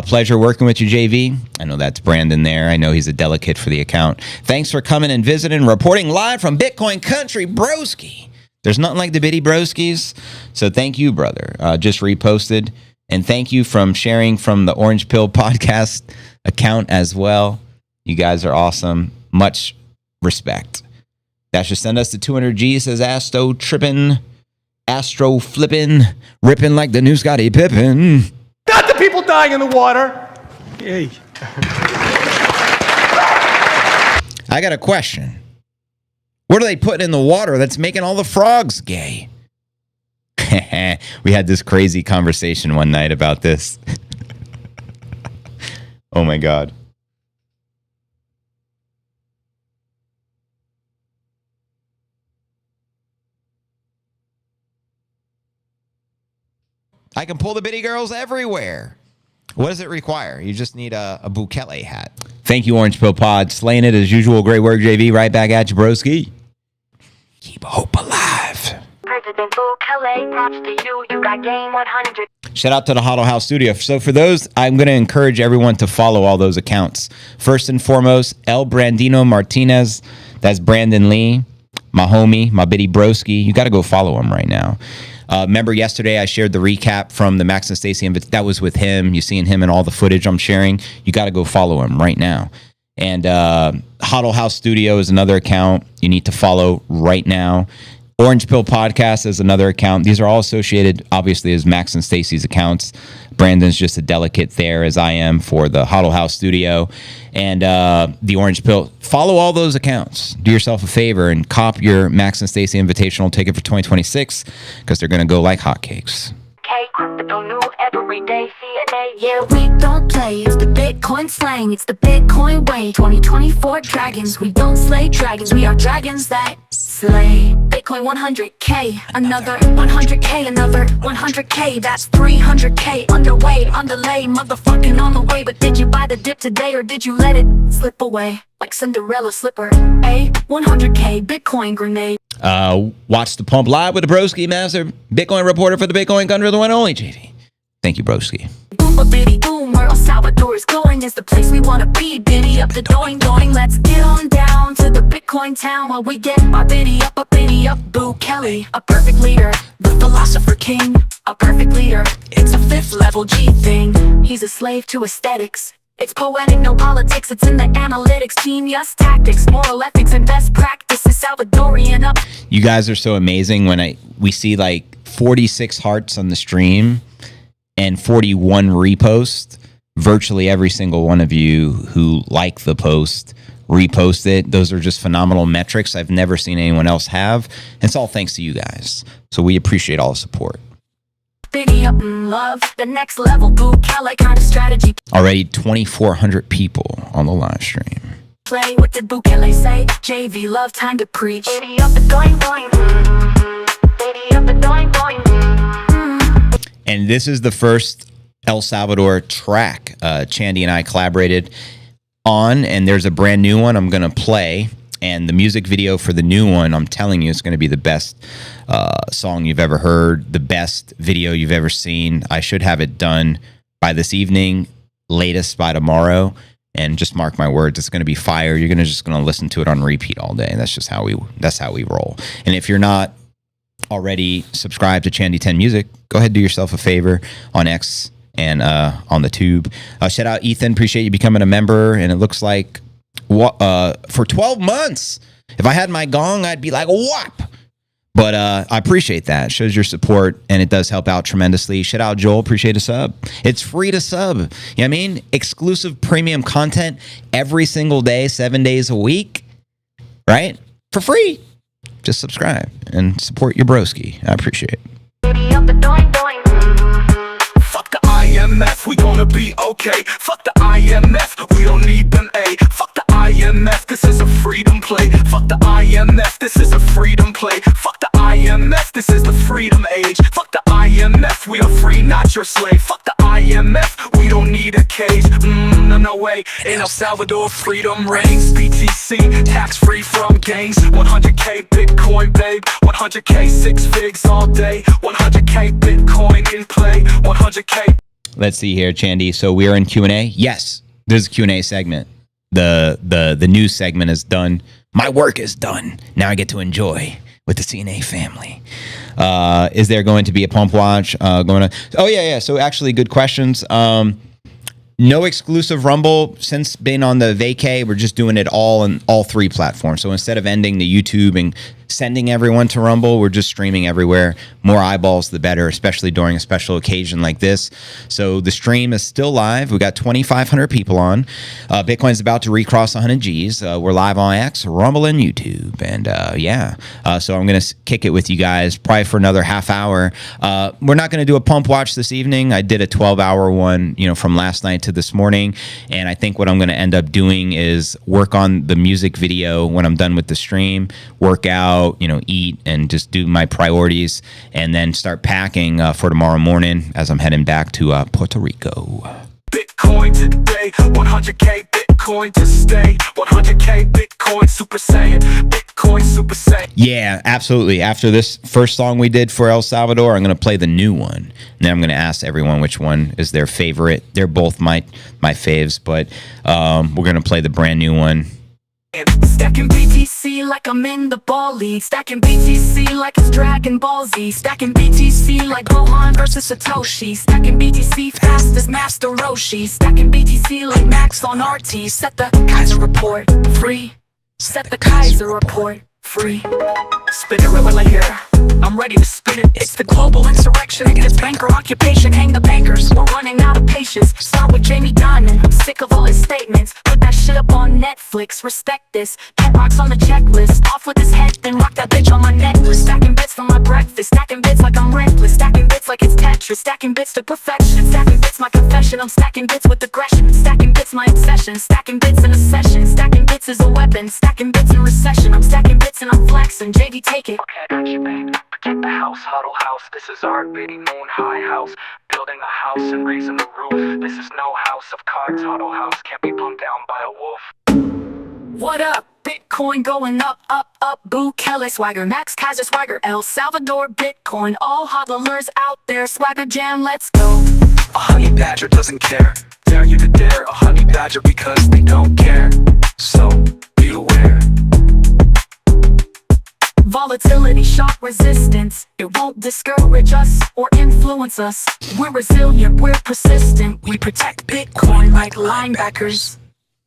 S1: Pleasure working with you, JV. I know that's Brandon there. I know he's a delegate for the account. Thanks for coming and visiting, reporting live from Bitcoin Country, broski. There's nothing like the bitty broskies. So thank you, brother. Just reposted. And thank you from sharing from the Orange Pill podcast account as well. You guys are awesome. Much respect. That should send us to 200 G, says Astro tripping, Astro flipping, ripping like the new Scottie Pippen.
S7: Not the people dying in the water. Hey.
S1: I got a question. What are they putting in the water that's making all the frogs gay? We had this crazy conversation one night about this. Oh my God. I can pull the bitty girls everywhere. What does it require? You just need a Bukele hat. Thank you, Orange Pill Pod. Slaying it as usual. Great work, JV. Right back at you, broski. Keep hope alive.
S8: President Bukele, props to you. You got game 100.
S1: Shout out to the Huddle House Studio. So for those, I'm going to encourage everyone to follow all those accounts. First and foremost, El Brandino Martinez. That's Brandon Lee, my homie, my bitty broski. You got to go follow him right now. Remember yesterday I shared the recap from the Max and Stacy, that was with him. You're seeing him in all the footage I'm sharing. You got to go follow him right now. And Huddle House Studio is another account you need to follow right now. Orange Pill Podcast is another account. These are all associated, obviously, as Max and Stacy's accounts. Brandon's just a delegate there, as I am for the Huddle House Studio. And the Orange Pill. Follow all those accounts. Do yourself a favor and cop your Max and Stacy Invitational ticket for 2026 because they're going to go like hotcakes.
S8: Crypto new every day, CNA.
S3: Yeah, we don't play. It's the Bitcoin slang. It's the Bitcoin way. 2024 dragons. We don't slay dragons. We are dragons that slay. Bitcoin 100K. Another 100K. Another 100K. That's 300K. Underway, underlay. Motherfucking on the way. But did you buy the dip today or did you let it slip away? Like Cinderella slipper. A 100K Bitcoin grenade.
S1: Watch the Pump Live with the Broski Master, Bitcoin reporter for the Bitcoin Country, the one and only JV. Thank you, Broski.
S3: Boom a bitty boom, where El Salvador is going is the place we wanna be. Biddy up the doing doing, let's get on down to the Bitcoin town while we get our biddy up, Boo Kelly, a perfect leader, the philosopher king, a perfect leader. It's a fifth level G thing. He's a slave to aesthetics. It's poetic, no politics, it's in the analytics, genius tactics, moral ethics, and best practices, Salvadorian up. You guys are so amazing when we see like 46 hearts on the stream and 41 reposts. Virtually every single one of you who like the post, repost it. Those are just phenomenal metrics I've never seen anyone else have. And it's all thanks to you guys. So we appreciate all the support. Biddy up in love, the next level, Boo Kelly kind of strategy.
S1: Already 2,400 people on the live stream.
S3: Play, what did Boo Kelly say? JV, love, time to preach.
S8: Biddy up and doing doing. Biddy up and doing doing.
S1: And this is the first El Salvador track Chandy and I collaborated on, and there's a brand new one I'm going to play. And the music video for the new one, I'm telling you, it's going to be the best song you've ever heard, the best video you've ever seen. I should have it done by this evening, latest by tomorrow. And just mark my words, it's going to be fire. You're just going to listen to it on repeat all day. That's just how we roll. And if you're not already subscribed to Chandy 10 Music, go ahead and do yourself a favor on X and on the tube. Shout out Ethan, appreciate you becoming a member. And it looks like for 12 months. If I had my gong, I'd be like, whop. But I appreciate that. It shows your support, and it does help out tremendously. Shout out Joel. Appreciate a sub. It's free to sub. You know what I mean? Exclusive premium content every single day, 7 days a week, right? For free. Just subscribe and support your broski. I appreciate it.
S8: Biddy up and doing doing.
S2: Fuck the IMF, we gonna be okay. Fuck the IMF, we don't need them, A. Fuck the IMF, this is a freedom play. Fuck the IMF, this is a freedom play. Fuck the IMF, this is the freedom age. Fuck the IMF, we are free, not your slave. Fuck the IMF, we don't need a cage. No way, in El Salvador freedom reigns. BTC, tax free from gangs. 100K Bitcoin, babe. 100K 6 figs all day. 100K Bitcoin in play. 100K.
S1: Let's see here, Chandy. So we are in Q&A. Yes, there's a Q&A segment. The news segment is done. My work is done. Now I get to enjoy with the CNA family. Is there going to be a pump watch going on? Oh, yeah. So actually, good questions. No exclusive Rumble. Since being on the vacay, we're just doing it all on all three platforms. So instead of ending the YouTube and sending everyone to Rumble, we're just streaming everywhere. More eyeballs, the better, especially during a special occasion like this. So the stream is still live. We got 2,500 people on. Bitcoin's about to recross 100 Gs. We're live on X, Rumble, and YouTube. And so I'm going to kick it with you guys probably for another half hour. We're not going to do a pump watch this evening. I did a 12-hour one, from last night to this morning. And I think what I'm going to end up doing is work on the music video when I'm done with the stream, work out, eat, and just do my priorities, and then start packing for tomorrow morning as I'm heading back to Puerto Rico.
S2: Bitcoin today, 100K Bitcoin to stay, 100K Bitcoin Super Saiyan, Bitcoin Super Saiyan.
S1: Yeah, absolutely. After this first song we did for El Salvador, I'm going to play the new one. And then I'm going to ask everyone which one is their favorite. They're both my faves, but we're going to play the brand new one.
S3: Stacking BTC like I'm in the ball league. Stacking BTC like it's Dragon Ball Z. Stacking BTC like Gohan versus Satoshi. Stacking BTC fast as Master Roshi. Stacking BTC like Max on RT. Set the Kaiser report free. Set the Kaiser report
S2: free. Spit it real here. I'm ready to spit it. It's the global insurrection against banker occupation. Hang the bankers, we're running out of patience. Start with Jamie Dimon, I'm sick of all his statements. Put that shit up on Netflix, respect this. Pet rocks on the checklist, off with his head, then rock that bitch on my necklace. Stacking bits for my breakfast, stacking bits like I'm reckless. Stacking bits like it's Tetris, stacking bits to perfection. Stacking bits my confession, I'm stacking bits with aggression. Stacking bits my obsession, stacking bits in a session. Stacking bits is a weapon, stacking bits in recession. I'm stacking bits and I'm flexing, JD take it.
S9: Okay, I got you, babe. Protect the house, huddle house. This is our bitty moon high house. Building a house and raising the roof. This is no house of cards, huddle house. Can't be pumped down by a wolf.
S2: What up? Bitcoin going up, up, up. Boo, Kelly, Swagger, Max, Kaiser, Swagger, El Salvador, Bitcoin. All hodlers out there, Swagger Jam, let's go.
S9: A honey badger doesn't care. Dare you to dare a honey badger because they don't care. So, be aware.
S2: Volatility, shock resistance. It won't discourage us or influence us. We're resilient, we're persistent. We protect Bitcoin like linebackers.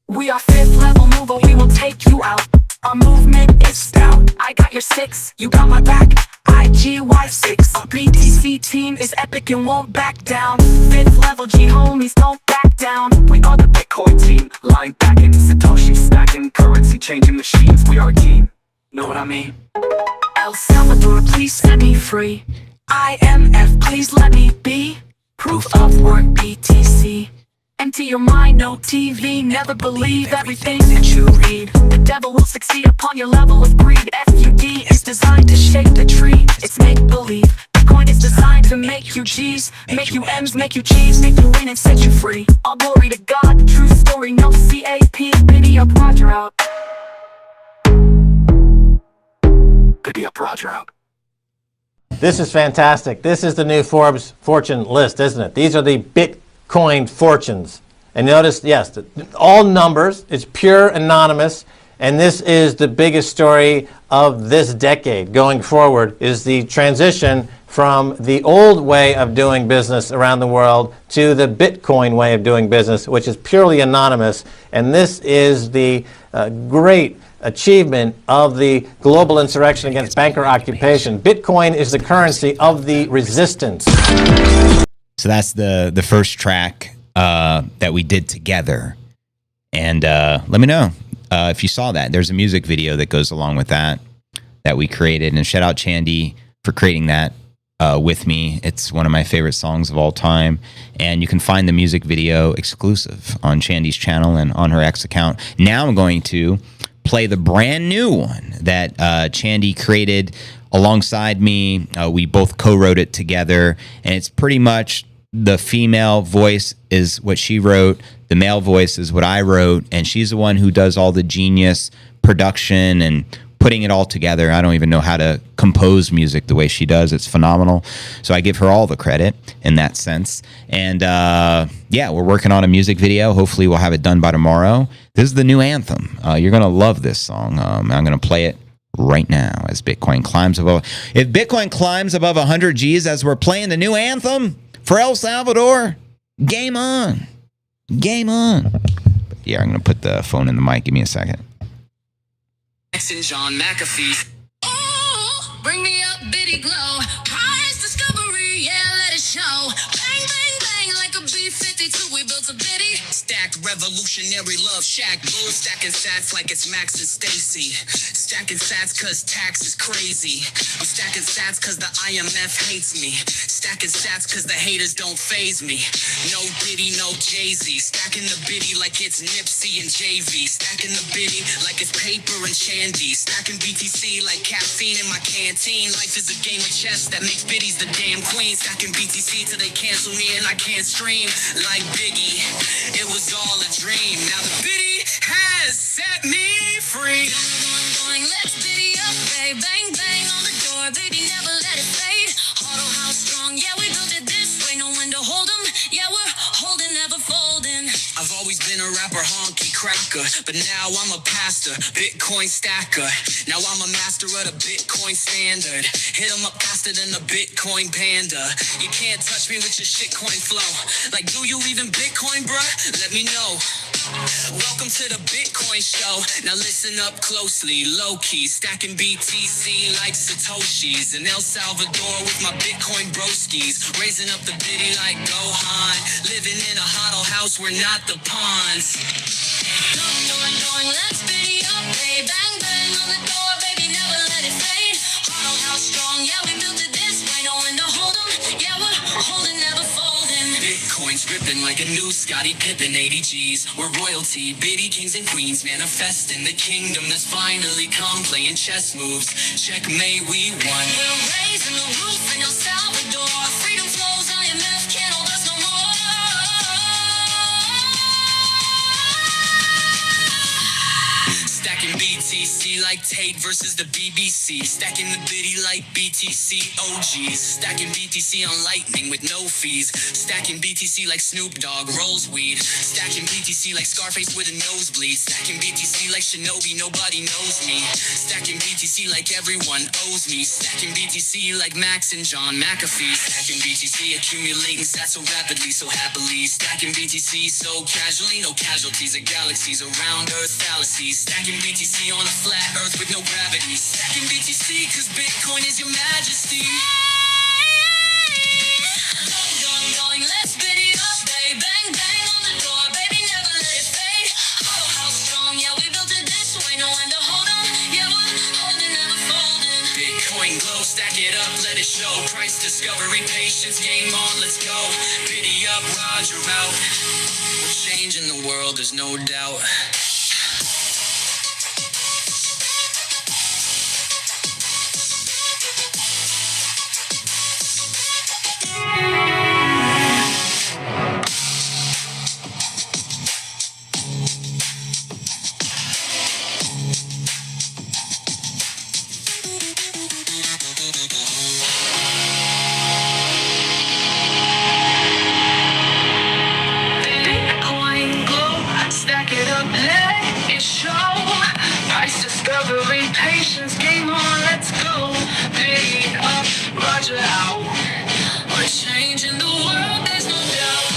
S2: We are fifth level mover, we will take you out. Our movement is stout. I got your 6, you got my back. IGY6. Our BTC team is epic and won't back down. Fifth level G homies don't back down.
S9: We are the Bitcoin team. Lying back in Satoshi stacking. Currency changing machines. We are a team. Know what I mean?
S2: El Salvador, please set me free. IMF, please let me be. Proof of work, BTC. Empty your mind, no TV. Never believe everything that you read. The devil will succeed upon your level of greed. FUD is designed to shake the tree. It's make-believe. Bitcoin is designed to make you G's. Make you M's, make you cheese. Make you win and set you free. All glory to God, true story, no CAP. Biddy up, Roger out.
S9: Biddy up, Roger out.
S10: This is fantastic. This is the new Forbes fortune list, isn't it? These are the Bitcoin fortunes. And notice, yes, all numbers. It's pure anonymous. And this is the biggest story of this decade going forward, is the transition from the old way of doing business around the world to the Bitcoin way of doing business, which is purely anonymous. And this is the great achievement of the global insurrection against banker occupation. Bitcoin is the currency of the resistance.
S1: So that's the first track that we did together. And let me know if you saw that. There's a music video that goes along with that we created. And shout out Chandy for creating that with me. It's one of my favorite songs of all time. And you can find the music video exclusive on Chandy's channel and on her X account. Now I'm going to play the brand new one that Chandy created alongside me. We both co-wrote it together. And it's pretty much the female voice is what she wrote. The male voice is what I wrote. And she's the one who does all the genius production and putting it all together. I don't even know how to compose music the way she does. It's phenomenal. So I give her all the credit in that sense. And yeah, we're working on a music video. Hopefully we'll have it done by tomorrow. This is the new anthem. You're going to love this song. I'm going to play it right now as Bitcoin climbs above. If Bitcoin climbs above 100 G's as we're playing the new anthem for El Salvador, game on. Game on. But yeah, I'm going to put the phone in the mic. Give me a second.
S2: And John McAfee.
S3: Oh, bring me up, bitty glow. Highest discovery, yeah, let it show. Bang, bang, bang, like a B-52, we built a bitty.
S2: Stacked revolutionary love shack. Bull stacking sats like it's Max and Stacy. Stacking sats cause tax is crazy. I'm stacking sats cause the IMF hates me. Stacking sats cause the haters don't faze me. No Diddy, no Jay-Z. Stacking the biddy like it's Nipsey and JV. Stacking the biddy like it's paper and Shandy. Stacking BTC like caffeine in my canteen. Life is a game of chess that makes biddies the damn queen. Stacking BTC till they cancel me and I can't stream. Like Biggie, it was all a dream. Now the biddy has set me free.
S3: Going, let's biddy up, bang, bang, bang on the door, baby, never let it fade. Auto house strong, yeah, we built it this way, no one to hold 'em. Yeah, we're holding, never folding.
S2: I've always been a rapper, honky cracker, but now I'm a pastor, Bitcoin stacker. Now I'm a master of the Bitcoin standard. Hit 'em up faster than the Bitcoin panda. You can't touch me with your shitcoin flow. Like, do you even Bitcoin, bruh? Let me know. Welcome to the Bitcoin show. Now listen up closely, low key, stacking BTC like Satoshis. In El Salvador with my Bitcoin broskies, raising up the biddy like Gohan. Living in a huddle house, we're not the pawns. Going, let's biddy up, hey, bang, bang on the door, baby, never let it fade. Huddle house strong, yeah, we built it this way, no one to hold 'em, yeah, we're holding, never folding. Bitcoin's ripping like a new Scottie Pippen 80 G's. We're royalty, biddy kings and queens, manifesting the kingdom that's finally come, playing chess moves. Checkmate, we won. We're raising the roof in El Salvador. Freedom flows, IMF can't hold us no more. Stacking BTC like Tate versus the BBC. Stacking the biddy like BTC OGs. Stacking BTC on Lightning with no fees. Stacking BTC like Snoop Dogg rolls weed. Stacking BTC like Scarface with a nosebleed. Stacking BTC like Shinobi, nobody knows me. Stacking BTC like everyone owes me. Stacking BTC like Max and John McAfee. Stacking BTC accumulating stats so rapidly, so happily. Stacking BTC so casually, no casualties of galaxies around Earth fallacies. Stacking BTC on a flat Earth with no gravity. Stacking BTC cause Bitcoin is your majesty. Going, let's biddy up, babe. Bang, bang on the door, baby, never let it fade. Oh, how strong, yeah, we built it this way, no one to hold on. Yeah, we're holding, never folding. Bitcoin glow, stack it up, let it show. Price discovery, patience, game on, let's go. Biddy up, Roger out. We're changing the world, there's no doubt. Bitcoin glow, stack it up, let it show. Price discovery, patience, game on, let's go. Bid up, Roger out. We're changing the world, there's no doubt.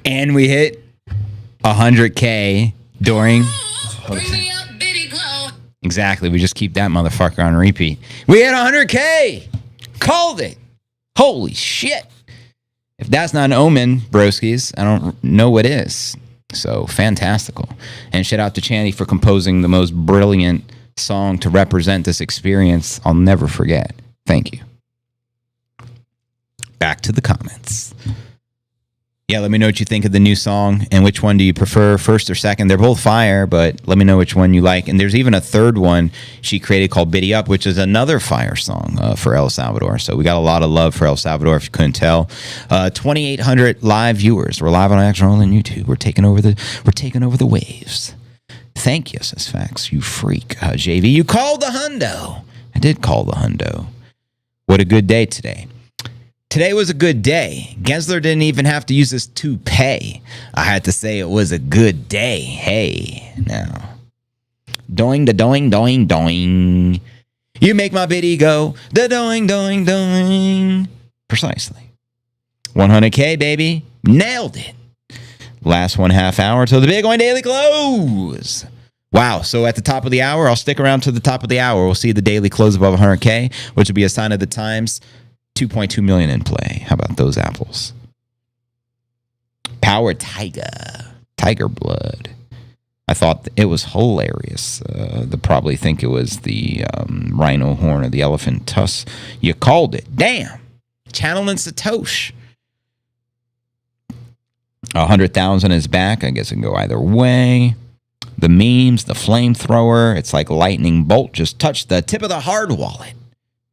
S1: And we hit 100K during.
S2: Bring me up, biddy glow.
S1: Exactly. We just keep that motherfucker on repeat. We hit 100K. Called it. Holy shit. If that's not an omen, broskies, I don't know what is. So fantastical. And shout out to Chandy for composing the most brilliant song to represent this experience I'll never forget. Thank you. Back to the comments. Yeah, let me know what you think of the new song and which one do you prefer, first or second. They're both fire, but let me know which one you like. And there's even a third one she created called Biddy Up, which is another fire song for El Salvador. So we got a lot of love for El Salvador, if you couldn't tell. 2,800 live viewers. We're live on Action Roll and YouTube. We're taking over the waves. Thank you, says Fax. You freak. JV, you called the hundo. I did call the hundo. What a good day today. Today was a good day. Gensler didn't even have to use his toupee. I had to say it was a good day. Hey, now. Doing, da doing, doing, doing. You make my biddy go, da doing, doing, doing. Precisely. 100K, baby. Nailed it. Last 1/2 hour till the Bitcoin Daily close. Wow. So at the top of the hour, I'll stick around to the top of the hour. We'll see the daily close above 100K, which will be a sign of the times. 2.2 million in play. How about those apples? Power Tiger Blood. I thought it was hilarious. They probably think it was the rhino horn or the elephant tusk. You called it. Damn. Channeling Satoshi. 100,000 is back. I guess it can go either way. The memes, the flamethrower. It's like lightning bolt. Just touched the tip of the hard wallet.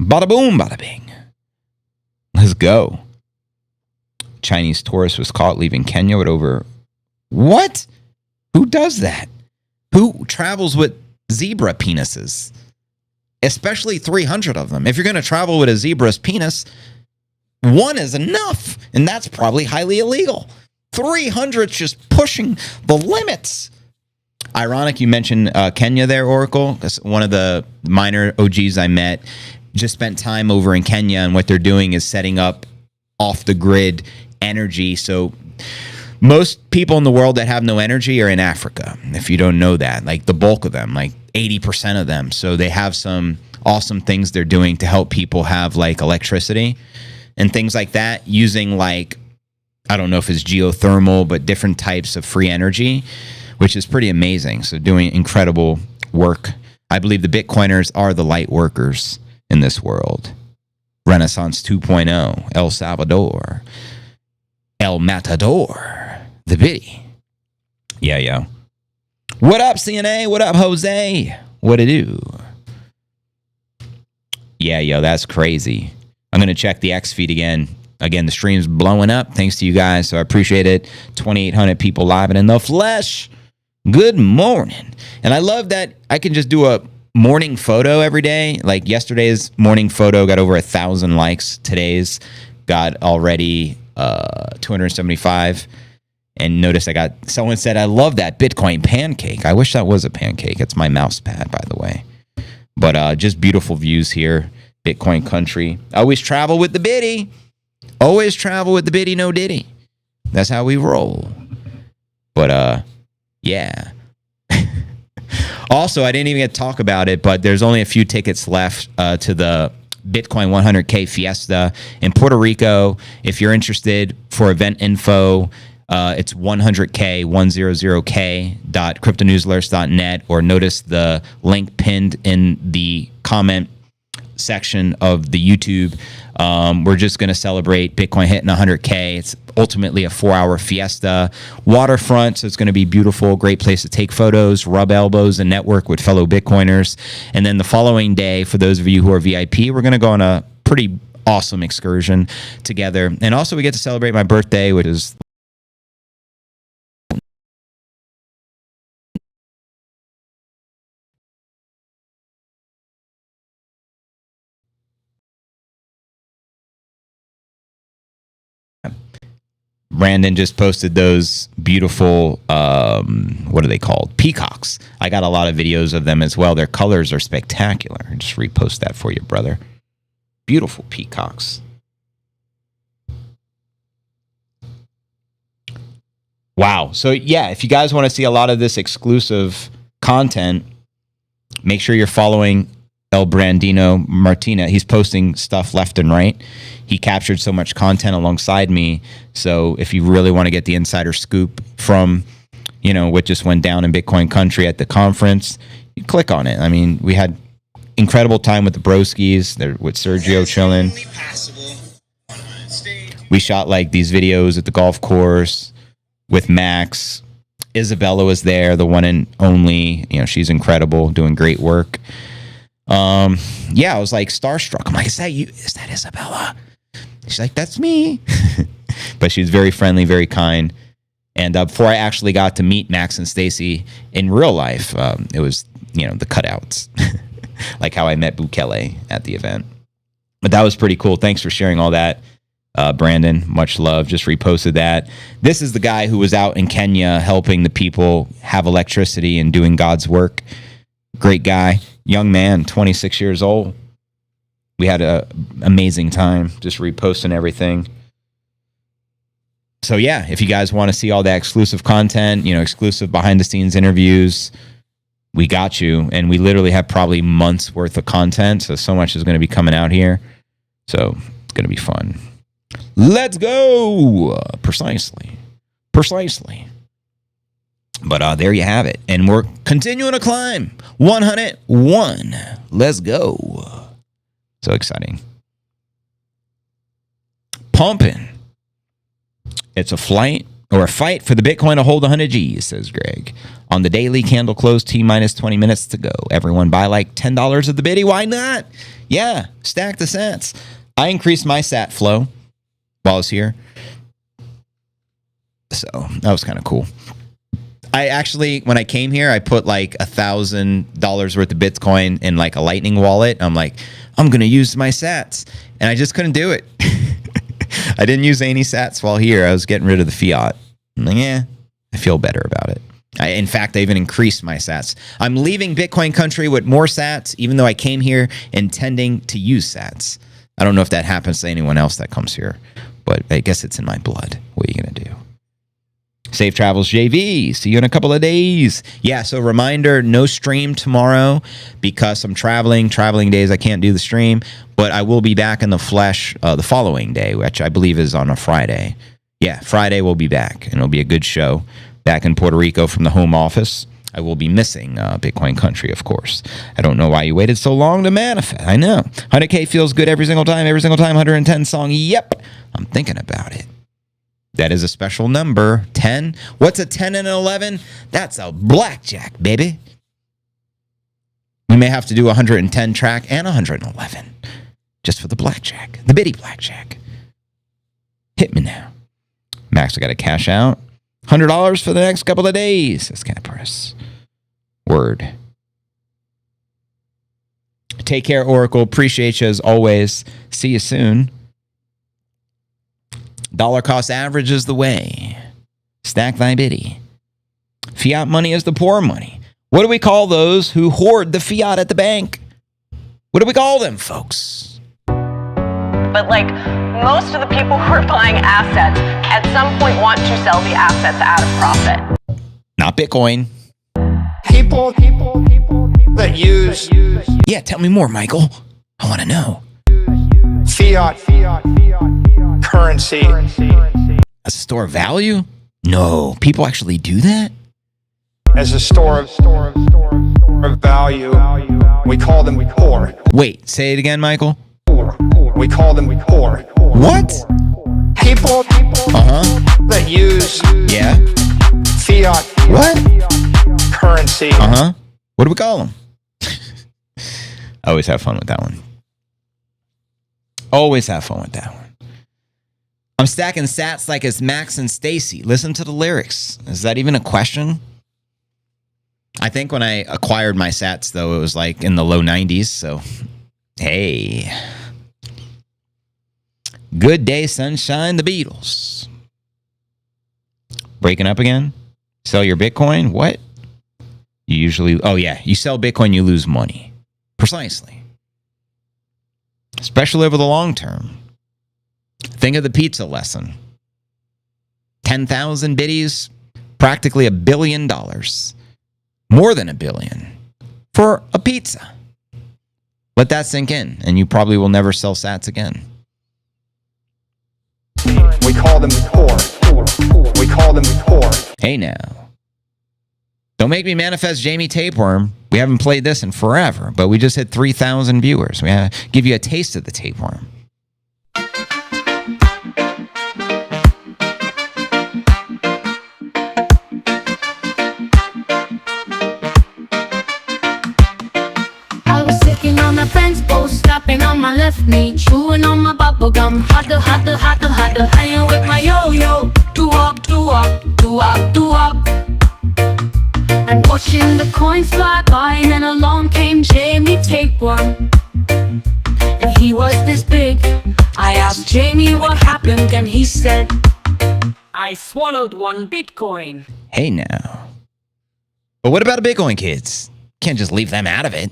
S1: Bada boom, bada bing. Let's go. Chinese tourist was caught leaving Kenya with over... What? Who does that? Who travels with zebra penises? Especially 300 of them. If you're going to travel with a zebra's penis, one is enough. And that's probably highly illegal. 300 's just pushing the limits. Ironic you mentioned Kenya there, Oracle. That's one of the minor OGs I met. Just spent time over in Kenya, and what they're doing is setting up off-the-grid energy. So Most people in the world that have no energy are in Africa. If you don't know that, like the bulk of them, like 80% of them. So they have some awesome things they're doing to help people have like electricity and things like that using like, I don't know if it's geothermal, but different types of free energy, which is pretty amazing. So doing incredible work. I believe the Bitcoiners are the light workers in this world. Renaissance 2.0, El Salvador, El Matador. The Biddy. Yeah, yo. What up, CNA? What up, Jose? What it do? Yeah, yo, that's crazy. I'm going to check the X feed again. Again, the stream's blowing up. Thanks to you guys, so I appreciate it. 2,800 people live and in the flesh. Good morning. And I love that I can just do a morning photo every day. Like yesterday's morning photo got over 1,000 likes. Today's got already 275. And notice I got, someone said, I love that Bitcoin pancake. I wish that was a pancake. It's my mouse pad, by the way. But just beautiful views here. Bitcoin country. Always travel with the Biddy. Always travel with the Biddy, no Diddy. That's how we roll. But yeah. Also, I didn't even get to talk about it, but there's only a few tickets left to the Bitcoin 100K Fiesta in Puerto Rico. If you're interested, for event info, it's 100K, 100K.cryptonewsalerts.net, or notice the link pinned in the comment section of the YouTube. We're just going to celebrate Bitcoin hitting 100K. It's ultimately a 4-hour fiesta. Waterfront, so it's going to be beautiful. Great place to take photos, rub elbows, and network with fellow Bitcoiners. And then the following day, for those of you who are VIP, we're going to go on a pretty awesome excursion together. And also we get to celebrate my birthday, which is Brandon just posted those beautiful, what are they called? Peacocks. I got a lot of videos of them as well. Their colors are spectacular. Just repost that for you, brother. Beautiful peacocks. Wow. So yeah, if you guys want to see a lot of this exclusive content, make sure you're following El Brandino Martina. He's posting stuff left and right. He captured so much content alongside me. So if you really want to get the insider scoop from, you know, what just went down in Bitcoin country at the conference, you click on it. I mean, we had incredible time with the broskies. They're with Sergio chilling. We shot like these videos at the golf course with Max. Isabella was there, the one and only. You know, she's incredible, doing great work. Yeah, I was like starstruck. I'm like, is that you? Is that Isabella? She's like, that's me. But she's very friendly, very kind. And before I actually got to meet Max and Stacy in real life, it was, you know, the cutouts, like how I met Bukele at the event. But that was pretty cool. Thanks for sharing all that, Brandon. Much love. Just reposted that. This is the guy who was out in Kenya helping the people have electricity and doing God's work. Great guy. Young man, 26 years old. We had an amazing time just reposting everything. So yeah, if you guys want to see all that exclusive content, you know, exclusive behind the scenes interviews, we got you. And we literally have probably months worth of content. So much is going to be coming out here. So it's going to be fun. Let's go. Precisely. But there you have it. And we're continuing to climb. 101. Let's go. So exciting. Pumping. It's a flight or a fight for the Bitcoin to hold 100 G's, says Greg. On the daily, candle close, T-minus 20 minutes to go. Everyone buy like $10 of the Biddy. Why not? Yeah, stack the sats. I increased my sat flow while I was here. So that was kind of cool. I actually, when I came here, I put like $1,000 worth of Bitcoin in like a Lightning wallet. I'm like, I'm going to use my sats. And I just couldn't do it. I didn't use any sats while here. I was getting rid of the fiat. I'm like, yeah, I feel better about it. In fact, I even increased my sats. I'm leaving Bitcoin country with more sats, even though I came here intending to use sats. I don't know if that happens to anyone else that comes here, but I guess it's in my blood. What are you going to do? Safe travels, JV. See you in a couple of days. Yeah, so reminder, no stream tomorrow because I'm traveling. Traveling days, I can't do the stream. But I will be back in the flesh the following day, which I believe is on a Friday. Yeah, Friday we'll be back, and it'll be a good show back in Puerto Rico from the home office. I will be missing Bitcoin Country, of course. I don't know why you waited so long to manifest. I know. 100K feels good every single time. 110 song. Yep. I'm thinking about it. That is a special number. 10. What's a 10 and an 11? That's a blackjack, baby. We may have to do a 110 track and 111 just for the blackjack, the bitty blackjack. Hit me now. Max, I got to cash out. $100 for the next couple of days. That's kind of press. Word. Take care, Oracle. Appreciate you as always. See you soon. Dollar cost average is the way. Stack thy bitty. Fiat money is the poor money. What do we call those who hoard the fiat at the bank? What do we call them, folks?
S11: But like most of the people who are buying assets at some point want to sell the assets at a profit.
S1: Not Bitcoin.
S4: People that use.
S1: Yeah, tell me more, Michael. I want to know.
S4: Fiat currency.
S1: As a store of value? No, people actually do that?
S4: As a store of value. We call them poor.
S1: Wait, say it again, Michael.
S4: We call them poor.
S1: What?
S4: People that use fiat currency.
S1: What do we call them? I always have fun with that one. Always have fun with that one. I'm stacking sats like it's Max and Stacy. Listen to the lyrics. Is that even a question? I think when I acquired my sats, though, it was like in the low 90s. So, hey. Good day, sunshine, the Beatles. Breaking up again? Sell your Bitcoin? What? You usually... Oh, yeah. You sell Bitcoin, you lose money. Precisely. Especially over the long term. Think of the pizza lesson. 10,000 biddies, practically $1 billion. More than $1 billion. For a pizza. Let that sink in, and you probably will never sell sats again.
S4: We call them poor. We call them poor.
S1: Hey now. Don't make me manifest Jamie Tapeworm. We haven't played this in forever, but we just hit 3,000 viewers. We have to give you a taste of the tapeworm.
S8: I was sitting on a fence post, slapping on my left knee, chewing on my bubble gum, hotter, hanging with my yo-yo, do-up, do-up, and watching the coins fly by. And then along came Jamie Tapeworm, and he was this big. I asked Jamie what happened, and he said, I swallowed 1 Bitcoin.
S1: Hey now. But what about the Bitcoin kids? Can't just leave them out of it.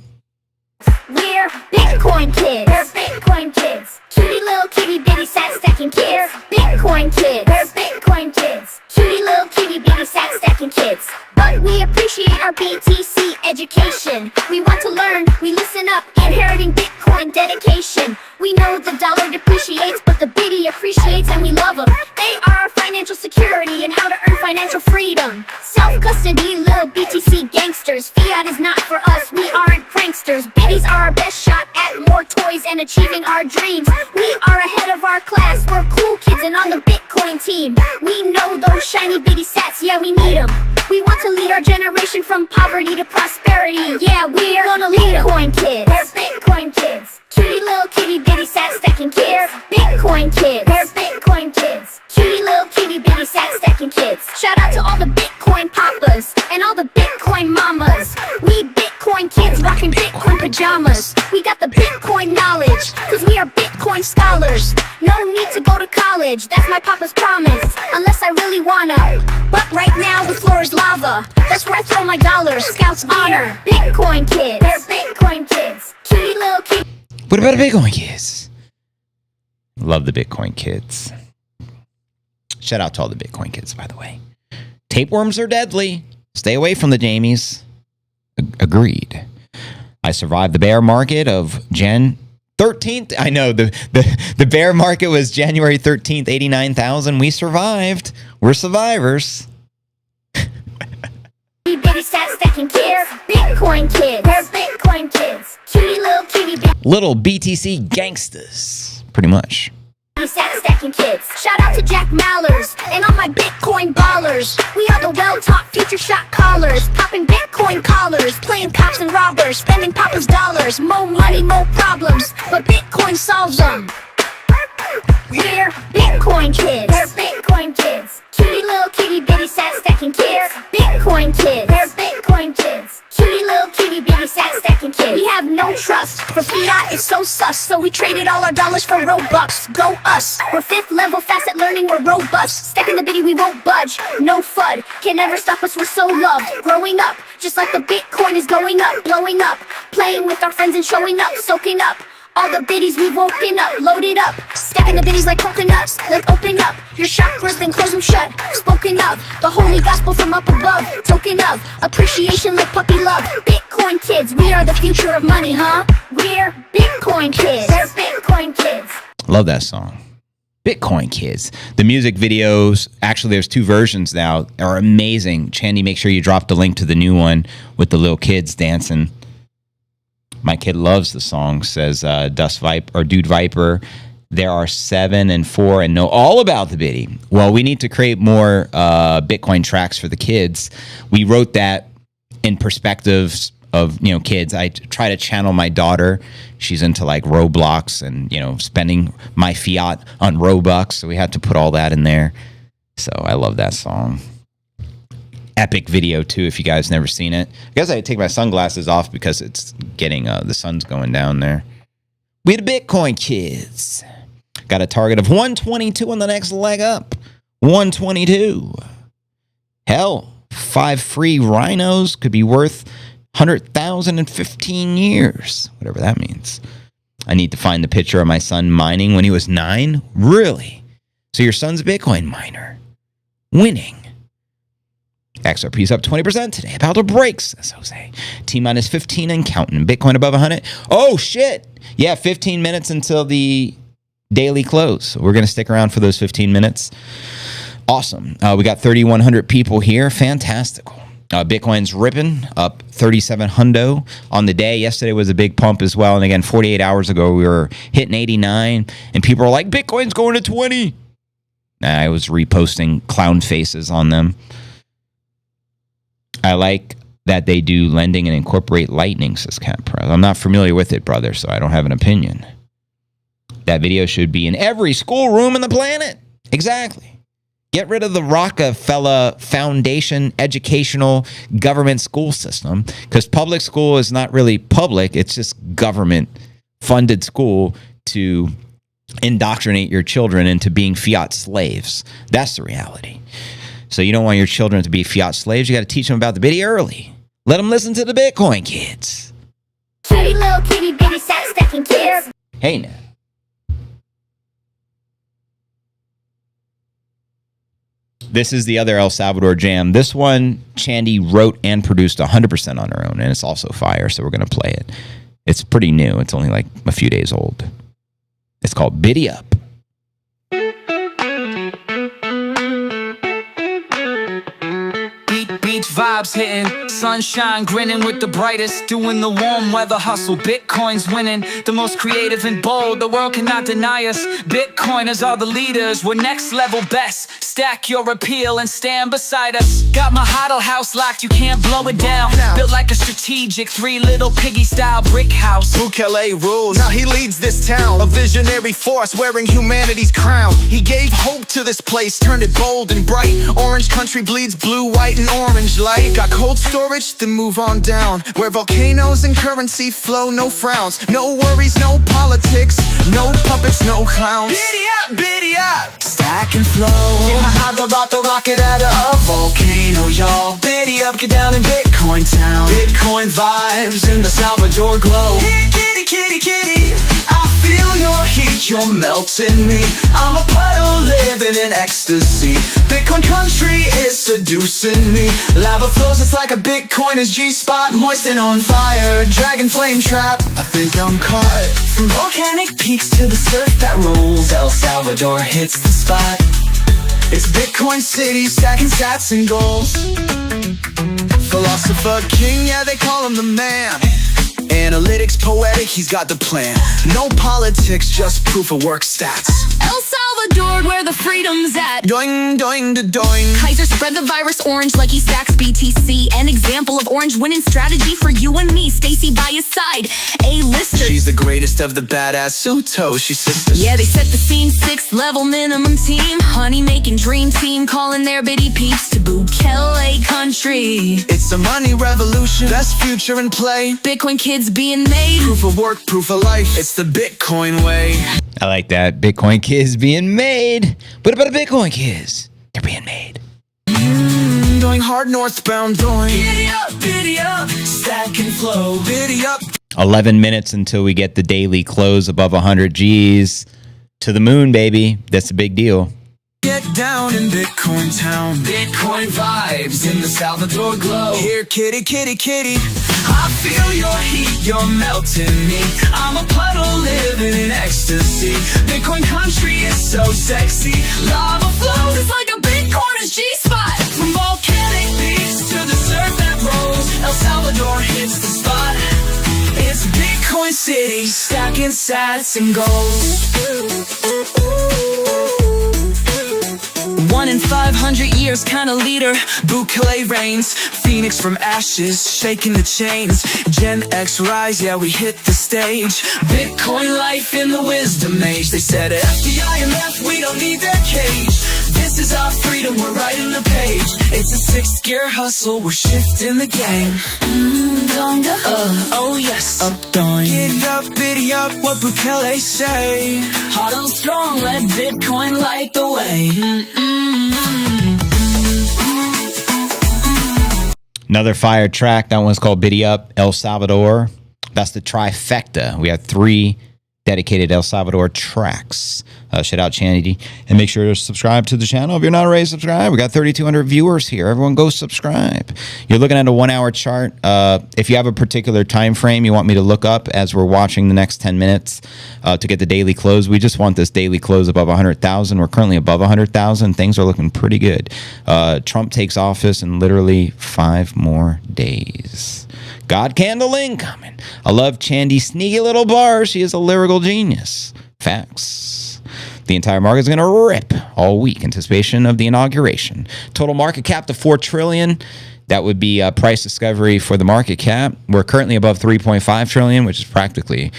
S8: We're Bitcoin kids. We're Bitcoin kids. Cutie little kitty bitty sat stacking kids. Bitcoin kids. We're Bitcoin kids. Cutie little kitty bitty sat stacking kids. But we appreciate our BTC education. We want to learn, we listen up, inheriting Bitcoin dedication. We know the dollar depreciates, but the bitty appreciates, and we love them. They are our financial security and how to earn financial freedom. Self-custody, little BTC gangsters. Fiat is not for us, we aren't pranksters. Bitties are our best shot at more toys and achieving our dreams. We are ahead of our class, we're cool kids and on the Bitcoin team. We know those shiny bitty sats, yeah, we need them. We want to lead our generation from poverty to prosperity. Yeah, we're gonna lead Bitcoin kids. We're Bitcoin kids. Cutie little kitty bitty sat stacking kids. Bitcoin kids. We're Bitcoin kids. Cutie little kitty bitty sat stacking kids. Shout out to all the Bitcoin papas and all the Bitcoin mamas. We Bitcoin kids rocking Bitcoin pajamas. We got the Bitcoin knowledge, cause we are Bitcoin scholars. No need to go to college, that's my papa's promise, unless I really wanna. But right now the floor is lava, that's where I throw my dollars. Scouts honor, Bitcoin kids. They're Bitcoin kids. Cutie little kids.
S1: What about the Bitcoin kids? Love the Bitcoin kids. Shout out to all the Bitcoin kids, by the way. Tapeworms are deadly. Stay away from the Jamies. Agreed. I survived the bear market of Jan 13th. I know the bear market was January 13th, 89,000. We survived. We're survivors.
S8: Bitty sat stacking kids, Bitcoin kids, they're Bitcoin kids, cutie little cutie
S1: Little BTC gangsters, pretty much.
S8: sat stacking kids. Shout out to Jack Mallers and all my Bitcoin ballers. We are the well-taught future shot callers, popping Bitcoin collars, playing cops and robbers, spending Papa's dollars. More money, more problems, but Bitcoin solves them. We're Bitcoin kids, they're Bitcoin kids, cutie little kitty bitty sat stacking kids, Bitcoin kids, they're Bitcoin kids, cutie little kitty bitty sat stacking kids. We have no trust for fiat, it's so sus, so we traded all our dollars for Robux. Go us, we're 5th level fast at learning, we're robust. Stacking the bitty, we won't budge, no FUD, can never stop us, we're so loved. Growing up, just like the Bitcoin is going up, blowing up, playing with our friends and showing up, soaking up all the biddies we've woken up, loaded up, stacking the biddies like coconuts. Like open up your chakras, then close them shut. Spoken of, the holy gospel from up above. Token of appreciation like puppy love. Bitcoin kids, we are the future of money, huh? We're Bitcoin kids, they're Bitcoin kids.
S1: Love that song. Bitcoin kids. The music videos, actually there's 2 versions now, are amazing. Chandy, make sure you drop the link to the new one with the little kids dancing. My kid loves the song, says Dust Viper or Dude Viper. There are 7 and 4 and know all about the biddy. Well, we need to create more Bitcoin tracks for the kids. We wrote that in perspectives of, kids. I try to channel my daughter. She's into like Roblox and, spending my fiat on Robux. So we had to put all that in there. So I love that song. Epic video too, if you guys never seen it. I guess I take my sunglasses off because it's getting the sun's going down there. We the Bitcoin kids got a target of 122 on the next leg up. 122. Hell, 5 free rhinos could be worth 100,000 in 15 years, whatever that means. I need to find the picture of my son mining when he was 9. Really? So your son's a Bitcoin miner, winning. XRP's up 20% today. About to break, says Jose. T-minus 15 and counting. Bitcoin above 100. Oh, shit. Yeah, 15 minutes until the daily close. So we're going to stick around for those 15 minutes. Awesome. We got 3,100 people here. Fantastical. Bitcoin's ripping up 3,700 on the day. Yesterday was a big pump as well. And again, 48 hours ago, we were hitting 89. And people are like, Bitcoin's going to 20. I was reposting clown faces on them. I like that they do lending and incorporate Lightning, says Cat Press. I'm not familiar with it, brother, so I don't have an opinion. That video should be in every schoolroom on the planet. Exactly. Get rid of the Rockefeller Foundation educational government school system, because public school is not really public. It's just government-funded school to indoctrinate your children into being fiat slaves. That's the reality. So you don't want your children to be fiat slaves. You got to teach them about the biddy early. Let them listen to the Bitcoin kids.
S8: Kitty little kitty bitty sat stacking kids.
S1: Hey now. This is the other El Salvador jam. This one, Chandy wrote and produced 100% on her own, and it's also fire, so we're going to play it. It's pretty new. It's only like a few days old. It's called Biddy Up.
S2: Beach vibes hitting, sunshine grinning with the brightest, doing the warm weather hustle. Bitcoin's winning, the most creative and bold. The world cannot deny us. Bitcoiners are the leaders. We're next level best. Stack your appeal and stand beside us. Got my hodl house locked, you can't blow it down. Built like a strategic 3 little piggy style brick house.
S12: Bukele rules, now he leads this town. A visionary force wearing humanity's crown. He gave hope to this place, turned it bold and bright. Orange country bleeds blue, white, and orange light. Got cold storage, then move on down. Where volcanoes and currency flow, no frowns. No worries, no politics, no puppets, no clowns. Biddy up,
S2: Stack and flow. How about the rocket out of a volcano, y'all? Biddy up, get down in Bitcoin town. Bitcoin vibes in the Salvador glow. Kitty, kitty, kitty, I feel your heat, you're melting me. I'm a puddle living in ecstasy. Bitcoin
S12: Bitcoin country is seducing me. Lava flows, it's like a Bitcoiner's G-spot. Moist and on fire, dragon flame trap. I think I'm caught. From volcanic peaks to the surf that rolls, El Salvador hits the spot. It's Bitcoin City, stacking sats and goals. Philosopher king, yeah, they call him the man. Analytics poetic, he's got the plan. No politics, just proof of work stats.
S13: El Salvador, where the freedom's at.
S12: Doing, doing, da doing.
S13: Kaiser spread the virus orange like he stacks BTC. An example of orange winning strategy for you and me. Stacy by his side, A-lister.
S12: She's the greatest of the badass Suto, she's sisters.
S13: Yeah, they set the scene, 6th level minimum team. Honey making dream team, calling their bitty peeps to Bukele country.
S12: It's a money revolution, best future in play.
S13: Bitcoin kids being made.
S12: Proof of work, proof of life, it's the Bitcoin way.
S1: I like that. Bitcoin kids being made. What about the Bitcoin kids? They're being made.
S12: Doing hard northbound, doing.
S2: Biddy up, stack and flow.
S12: Biddy up.
S1: 11 minutes until we get the daily close above 100 G's. To the moon, baby. That's a big deal.
S12: Get down in Bitcoin town.
S2: Bitcoin vibes in the Salvador glow.
S12: Here, kitty, kitty, kitty.
S2: I feel your heat, you're melting me. I'm a puddle living in ecstasy. Bitcoin country is so sexy. Lava flows, it's like a Bitcoiner's G-spot. From volcanic peaks to the surf that rolls, El Salvador hits the spot. It's Bitcoin City, stacking sats and gold.
S13: 1 in 500 years kind of leader.
S12: Bukele reigns, Phoenix from ashes, shaking the chains. Gen X rise, yeah, we hit the stage.
S2: Bitcoin life in the wisdom age. They said at FDIMF, we don't need their cage. This is our freedom, we're writing the page. It's a 6th gear hustle, we're shifting the game. Oh yes,
S12: up doing. Get up, biddy up, what Bukele say?
S2: Hard and strong, let Bitcoin light the way.
S1: Another fire track. That one's called Biddy Up, El Salvador. That's the trifecta. We have 3 dedicated El Salvador tracks. Shout out Chanity. And make sure to subscribe to the channel if you're not already subscribed. We got 3,200 viewers here. Everyone go subscribe. You're looking at a 1-hour chart. If you have a particular time frame you want me to look up as we're watching the next 10 minutes to get the daily close, we just want this daily close above 100,000. We're currently above 100,000. Things are looking pretty good. Trump takes office in literally 5 more days. God Candle incoming. I love Chandy's sneaky little bar. She is a lyrical genius. Facts. The entire market is going to rip all week. Anticipation of the inauguration. Total market cap to $4 trillion. That would be price discovery for the market cap. We're currently above 3.5 trillion, which is practically,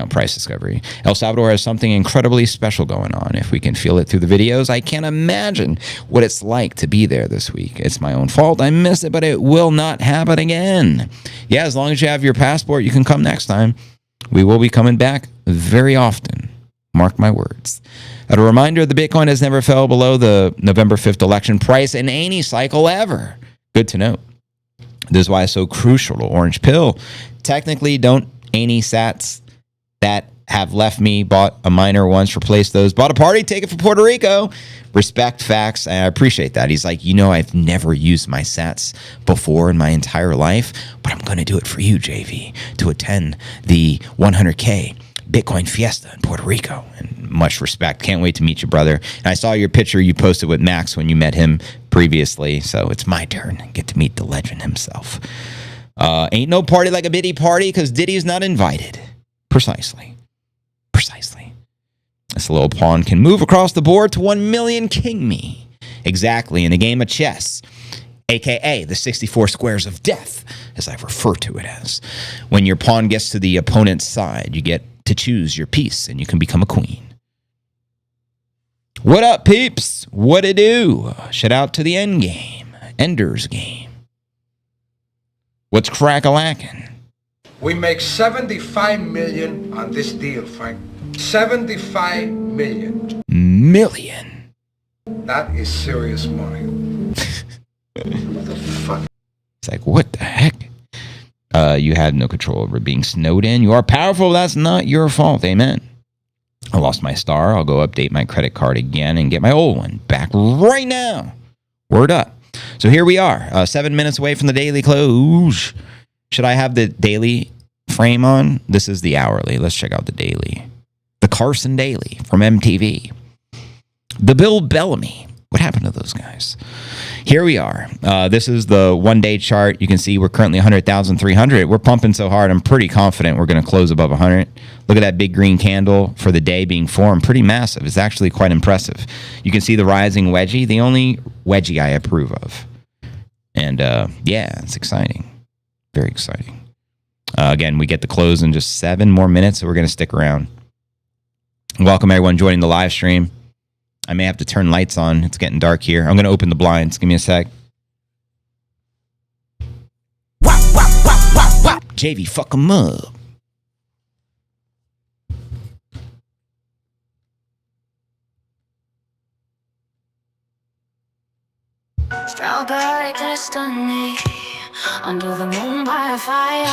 S1: price discovery. El Salvador has something incredibly special going on. If we can feel it through the videos, I can't imagine what it's like to be there this week. It's my own fault. I missed it, but it will not happen again. Yeah, as long as you have your passport, you can come next time. We will be coming back very often. Mark my words. A reminder, the Bitcoin has never fell below the November 5th election price in any cycle ever. Good to know. This is why it's so crucial to Orange Pill. Technically, don't any sats that have left me, bought a miner once, replaced those, bought a party, take it for Puerto Rico. Respect facts, and I appreciate that. He's like, I've never used my sats before in my entire life, but I'm going to do it for you, JV, to attend the 100K Bitcoin Fiesta in Puerto Rico. And much respect. Can't wait to meet you, brother. And I saw your picture you posted with Max when you met him previously, so it's my turn. Get to meet the legend himself. Ain't no party like a Biddy party because Diddy's not invited. Precisely. This little pawn can move across the board to 1 million king me. Exactly, in a game of chess. AKA the 64 squares of death, as I refer to it as. When your pawn gets to the opponent's side, you get to choose your piece and you can become a queen. What up, peeps? What it do? Shout out to the end game. Ender's game. What's crack-a-lackin'?
S14: We make 75 million on this deal, Frank. 75 million.
S1: Million.
S14: That is serious money. What the fuck?
S1: It's like, what the heck? You had no control over being snowed in. You are powerful. That's not your fault. Amen. I lost my star. I'll go update my credit card again and get my old one back right now. Word up. So here we are, 7 minutes away from the daily close. Should I have the daily frame on? This is the hourly. Let's check out the daily. The Carson Daily from MTV. The Bill Bellamy. What happened to those guys? Here we are. This is the one-day chart. You can see we're currently 100,300. We're pumping so hard, I'm pretty confident we're going to close above 100. Look at that big green candle for the day being formed. Pretty massive. It's actually quite impressive. You can see the rising wedgie, the only wedgie I approve of. And yeah, it's exciting. Very exciting. Again, we get the close in just 7 more minutes, so we're going to stick around. Welcome, everyone joining the live stream. I may have to turn lights on. It's getting dark here. I'm going to open the blinds. Give me a sec. JV, fuck 'em up.
S3: Strawberry destiny, under the moon by fire.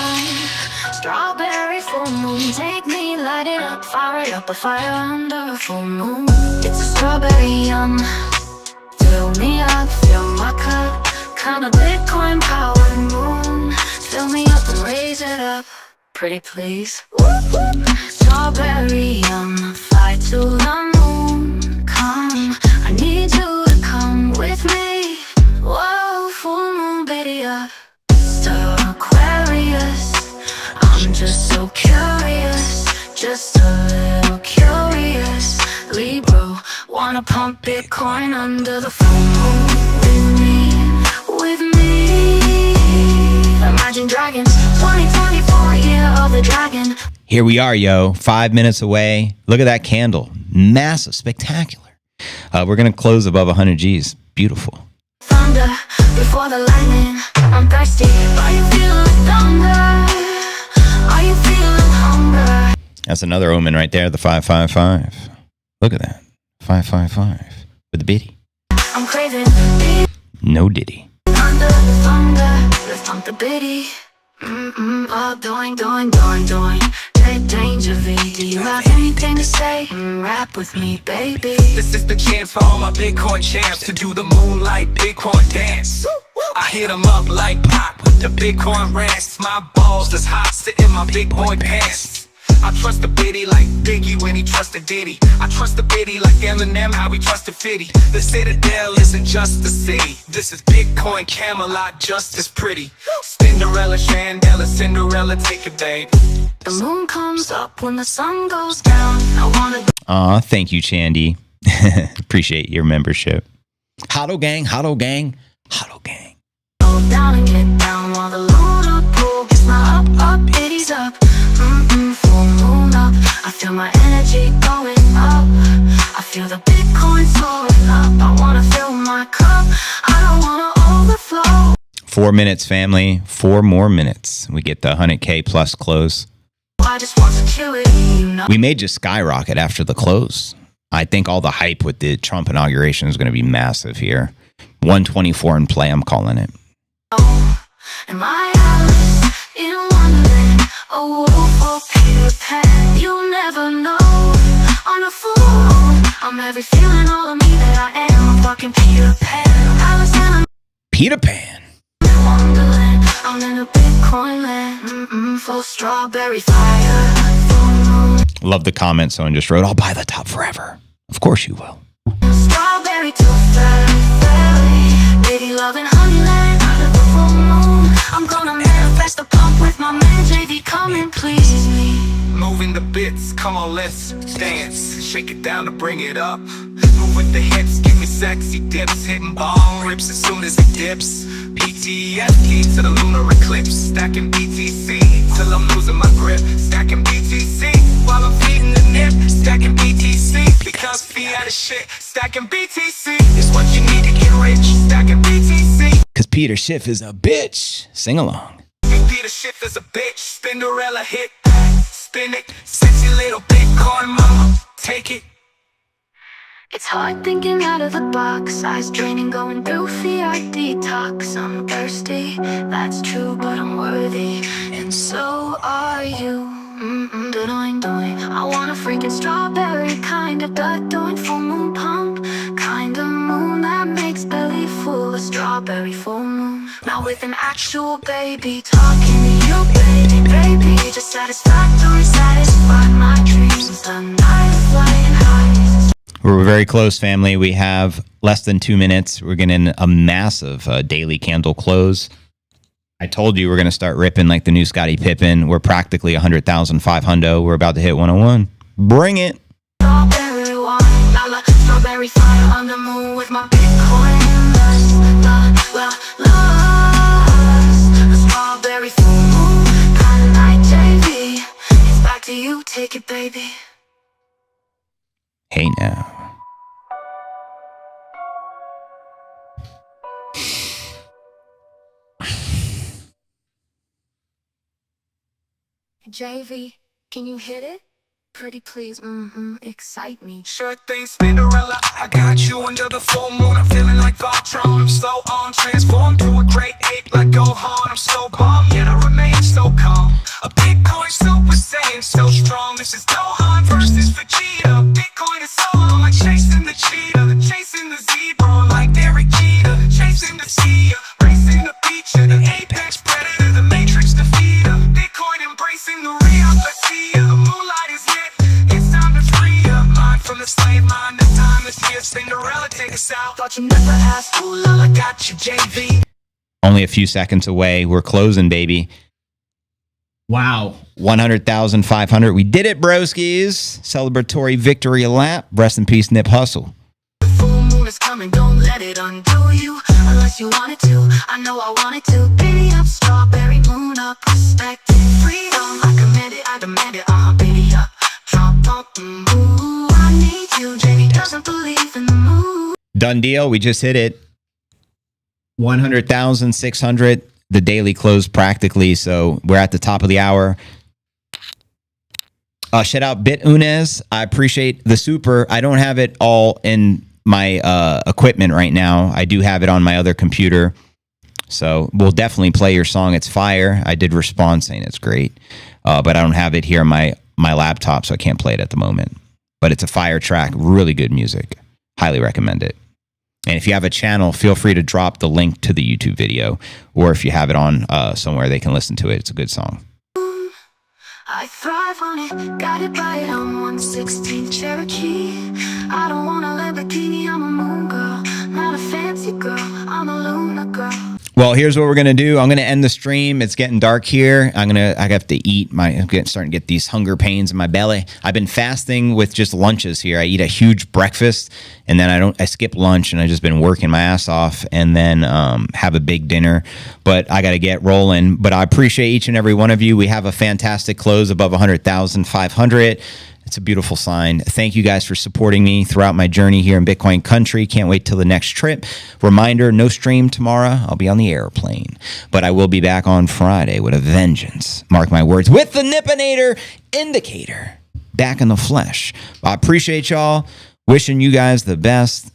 S3: Strawberry full moon, take me, light it up, fire it up, a fire under a full moon. It's a strawberry yum, fill me up, fill my cup, kind of Bitcoin powered moon. Fill me up and raise it up, pretty please. Strawberry yum, fly to the moon, come, I need you to come with me. Whoa, full moon, baby up, star Aquarius. I'm just so curious, just a little curious. Libra, wanna pump Bitcoin under the full moon with me. Imagine Dragons, 2024, year of the dragon.
S1: Here we are, yo. 5 minutes away. Look at that candle. Massive, spectacular. We're going to close above 100 G's. Beautiful.
S3: Thunder, before the lightning, I'm thirsty. Are you feeling thunder? Are you feeling hunger?
S1: That's another omen right there, the 555. Look at that. 555 with the biddy.
S3: I'm craving
S1: no diddy.
S3: under the thunder, let's pump the biddy. Doing. Danger V, do you have anything to say? Rap with me, baby.
S2: This is the chance for all my Bitcoin champs to do the moonlight Bitcoin dance. I hit them up like pop with the Bitcoin rants. My balls is hot, sit in my big boy pants. I trust the biddy like Biggie when he trusted Diddy. I trust the biddy like Eminem, how he trusted Fitty. The Citadel isn't just the city. This is Bitcoin Camelot, just as pretty. Cinderella, Chandela, Cinderella, take a babe.
S3: The moon comes up when the sun goes down. I wanna
S1: Aw, thank you, Chandy. Appreciate your membership. Hodl gang, hodl gang, hodl gang.
S3: go down and get down while the lunar pool gets my up, biddies up. Full moon up, I feel my energy going up. I feel the Bitcoin soaring up. I wanna fill my cup, I don't wanna overflow.
S1: 4 minutes, family. 4 more minutes. We get the 100K plus close.
S3: I just want security, you know.
S1: We may just skyrocket after the close. I think all the hype with the Trump inauguration is going to be massive here. 124 in play, I'm calling it.
S3: In my house, in Wonderland, a wolf or Peter Pan, you'll never know. On a full moon, I'm every feeling, all of me that I am. I'm fucking Peter Pan. Alice and
S1: Peter Pan.
S3: Wonderland, I'm in a Bitcoin land, full strawberry fire.
S1: Love the comment someone just wrote, I'll buy the top forever. Of course you will.
S3: Strawberry to fairy, baby loving honeyland, under the full moon. I'm gonna manifest a pump with my man JV, come and please me.
S2: Moving the bits, come on, let's dance. Shake it down to bring it up. Move with the hips, give me sexy dips. Hitting ball rips as soon as it dips. PTSD to the lunar eclipse. Stacking BTC till I'm losing my grip. Stacking BTC while I'm feeding the nip. Stacking BTC because fiat is shit. Stacking BTC is what you need to get rich. Stacking BTC.
S1: Cause Peter Schiff is a bitch. Sing along.
S2: Peter Schiff is a bitch. Cinderella hit. Spin it. Sexy little Bitcoin mama. Take it.
S3: It's hard thinking out of the box, eyes draining, going through fiat detox. I'm thirsty, that's true, but I'm worthy, and so are you.
S13: Doing. I want a freaking strawberry kind of duck doing full moon pump. Kind of moon that makes belly full. A strawberry full moon. Now with an actual baby talking to you, baby. Just satisfactory, satisfy my dreams. The night of flying highs.
S1: We're very close, family. We have less than 2 minutes. We're getting a massive daily candle close. I told you we're going to start ripping like the new Scottie Pippen. We're practically 100,500. We're about to hit 101. Bring it.
S13: Strawberry wine, strawberry fire on the moon with my Bitcoin. The strawberry full moon, kind of night, JV. It's back to you, take it, baby.
S1: Hey now.
S13: JV, can you hit it? Pretty please, excite me.
S12: Sure thing, Cinderella, I got you under the full moon. I'm feeling like Voltron, I'm so on. Transformed to a great ape like Gohan. I'm so bomb, yet I remain so calm. A Bitcoin Super Saiyan, so strong. This is Gohan versus Vegeta. Bitcoin is so on, like chasing the cheetah. Chasing the zebra, like Derek Jeter. Chasing the sea, racing the beach. The apex predator, the matrix defeater. Bitcoin embracing the reality. The moonlight is lit. It's time to free up mind from the slave mind. The time is here. Cinderella, take us out. Thought you never asked. Ooh, I got you, JV.
S1: Only a few seconds away. We're closing, baby. Wow. 100,500. We did it, broskies. Celebratory victory lap. Rest in peace, Nip Hustle.
S13: The full moon is coming, don't let it undo you. Unless you want it to, I know I want it to. Baby up, strawberry moon up, respect it, freedom. I command it, I demand it, baby up. Drop, ooh, I need you. JV doesn't believe in the moon.
S1: Done deal. We just hit it. 100,600. The daily close practically. So we're at the top of the hour. Shout out Bit Unez. I appreciate the super. I don't have it all in my equipment right now. I do have it on my other computer. So we'll definitely play your song. It's fire. I did respond saying it's great. But I don't have it here on my laptop, so I can't play it at the moment. But it's a fire track. Really good music. Highly recommend it. And if you have a channel, feel free to drop the link to the YouTube video. Or if you have it on somewhere they can listen to it. It's a good song.
S13: I thrive on it, got it right on 116th Cherokee. I don't want a Lamborghini, I'm a moon girl. Not a fancy girl, I'm a Luna girl.
S1: Well, here's what we're going to do. I'm going to end the stream. It's getting dark here. I have to eat. I'm starting to get these hunger pains in my belly. I've been fasting with just lunches here. I eat a huge breakfast and then I skip lunch and I've just been working my ass off and then have a big dinner. But I got to get rolling. But I appreciate each and every one of you. We have a fantastic close above 100,500. It's a beautiful sign. Thank you guys for supporting me throughout my journey here in Bitcoin country. Can't wait till the next trip. Reminder, no stream tomorrow. I'll be on the airplane. But I will be back on Friday with a vengeance. Mark my words. With the Nippinator indicator. Back in the flesh. I appreciate y'all. Wishing you guys the best.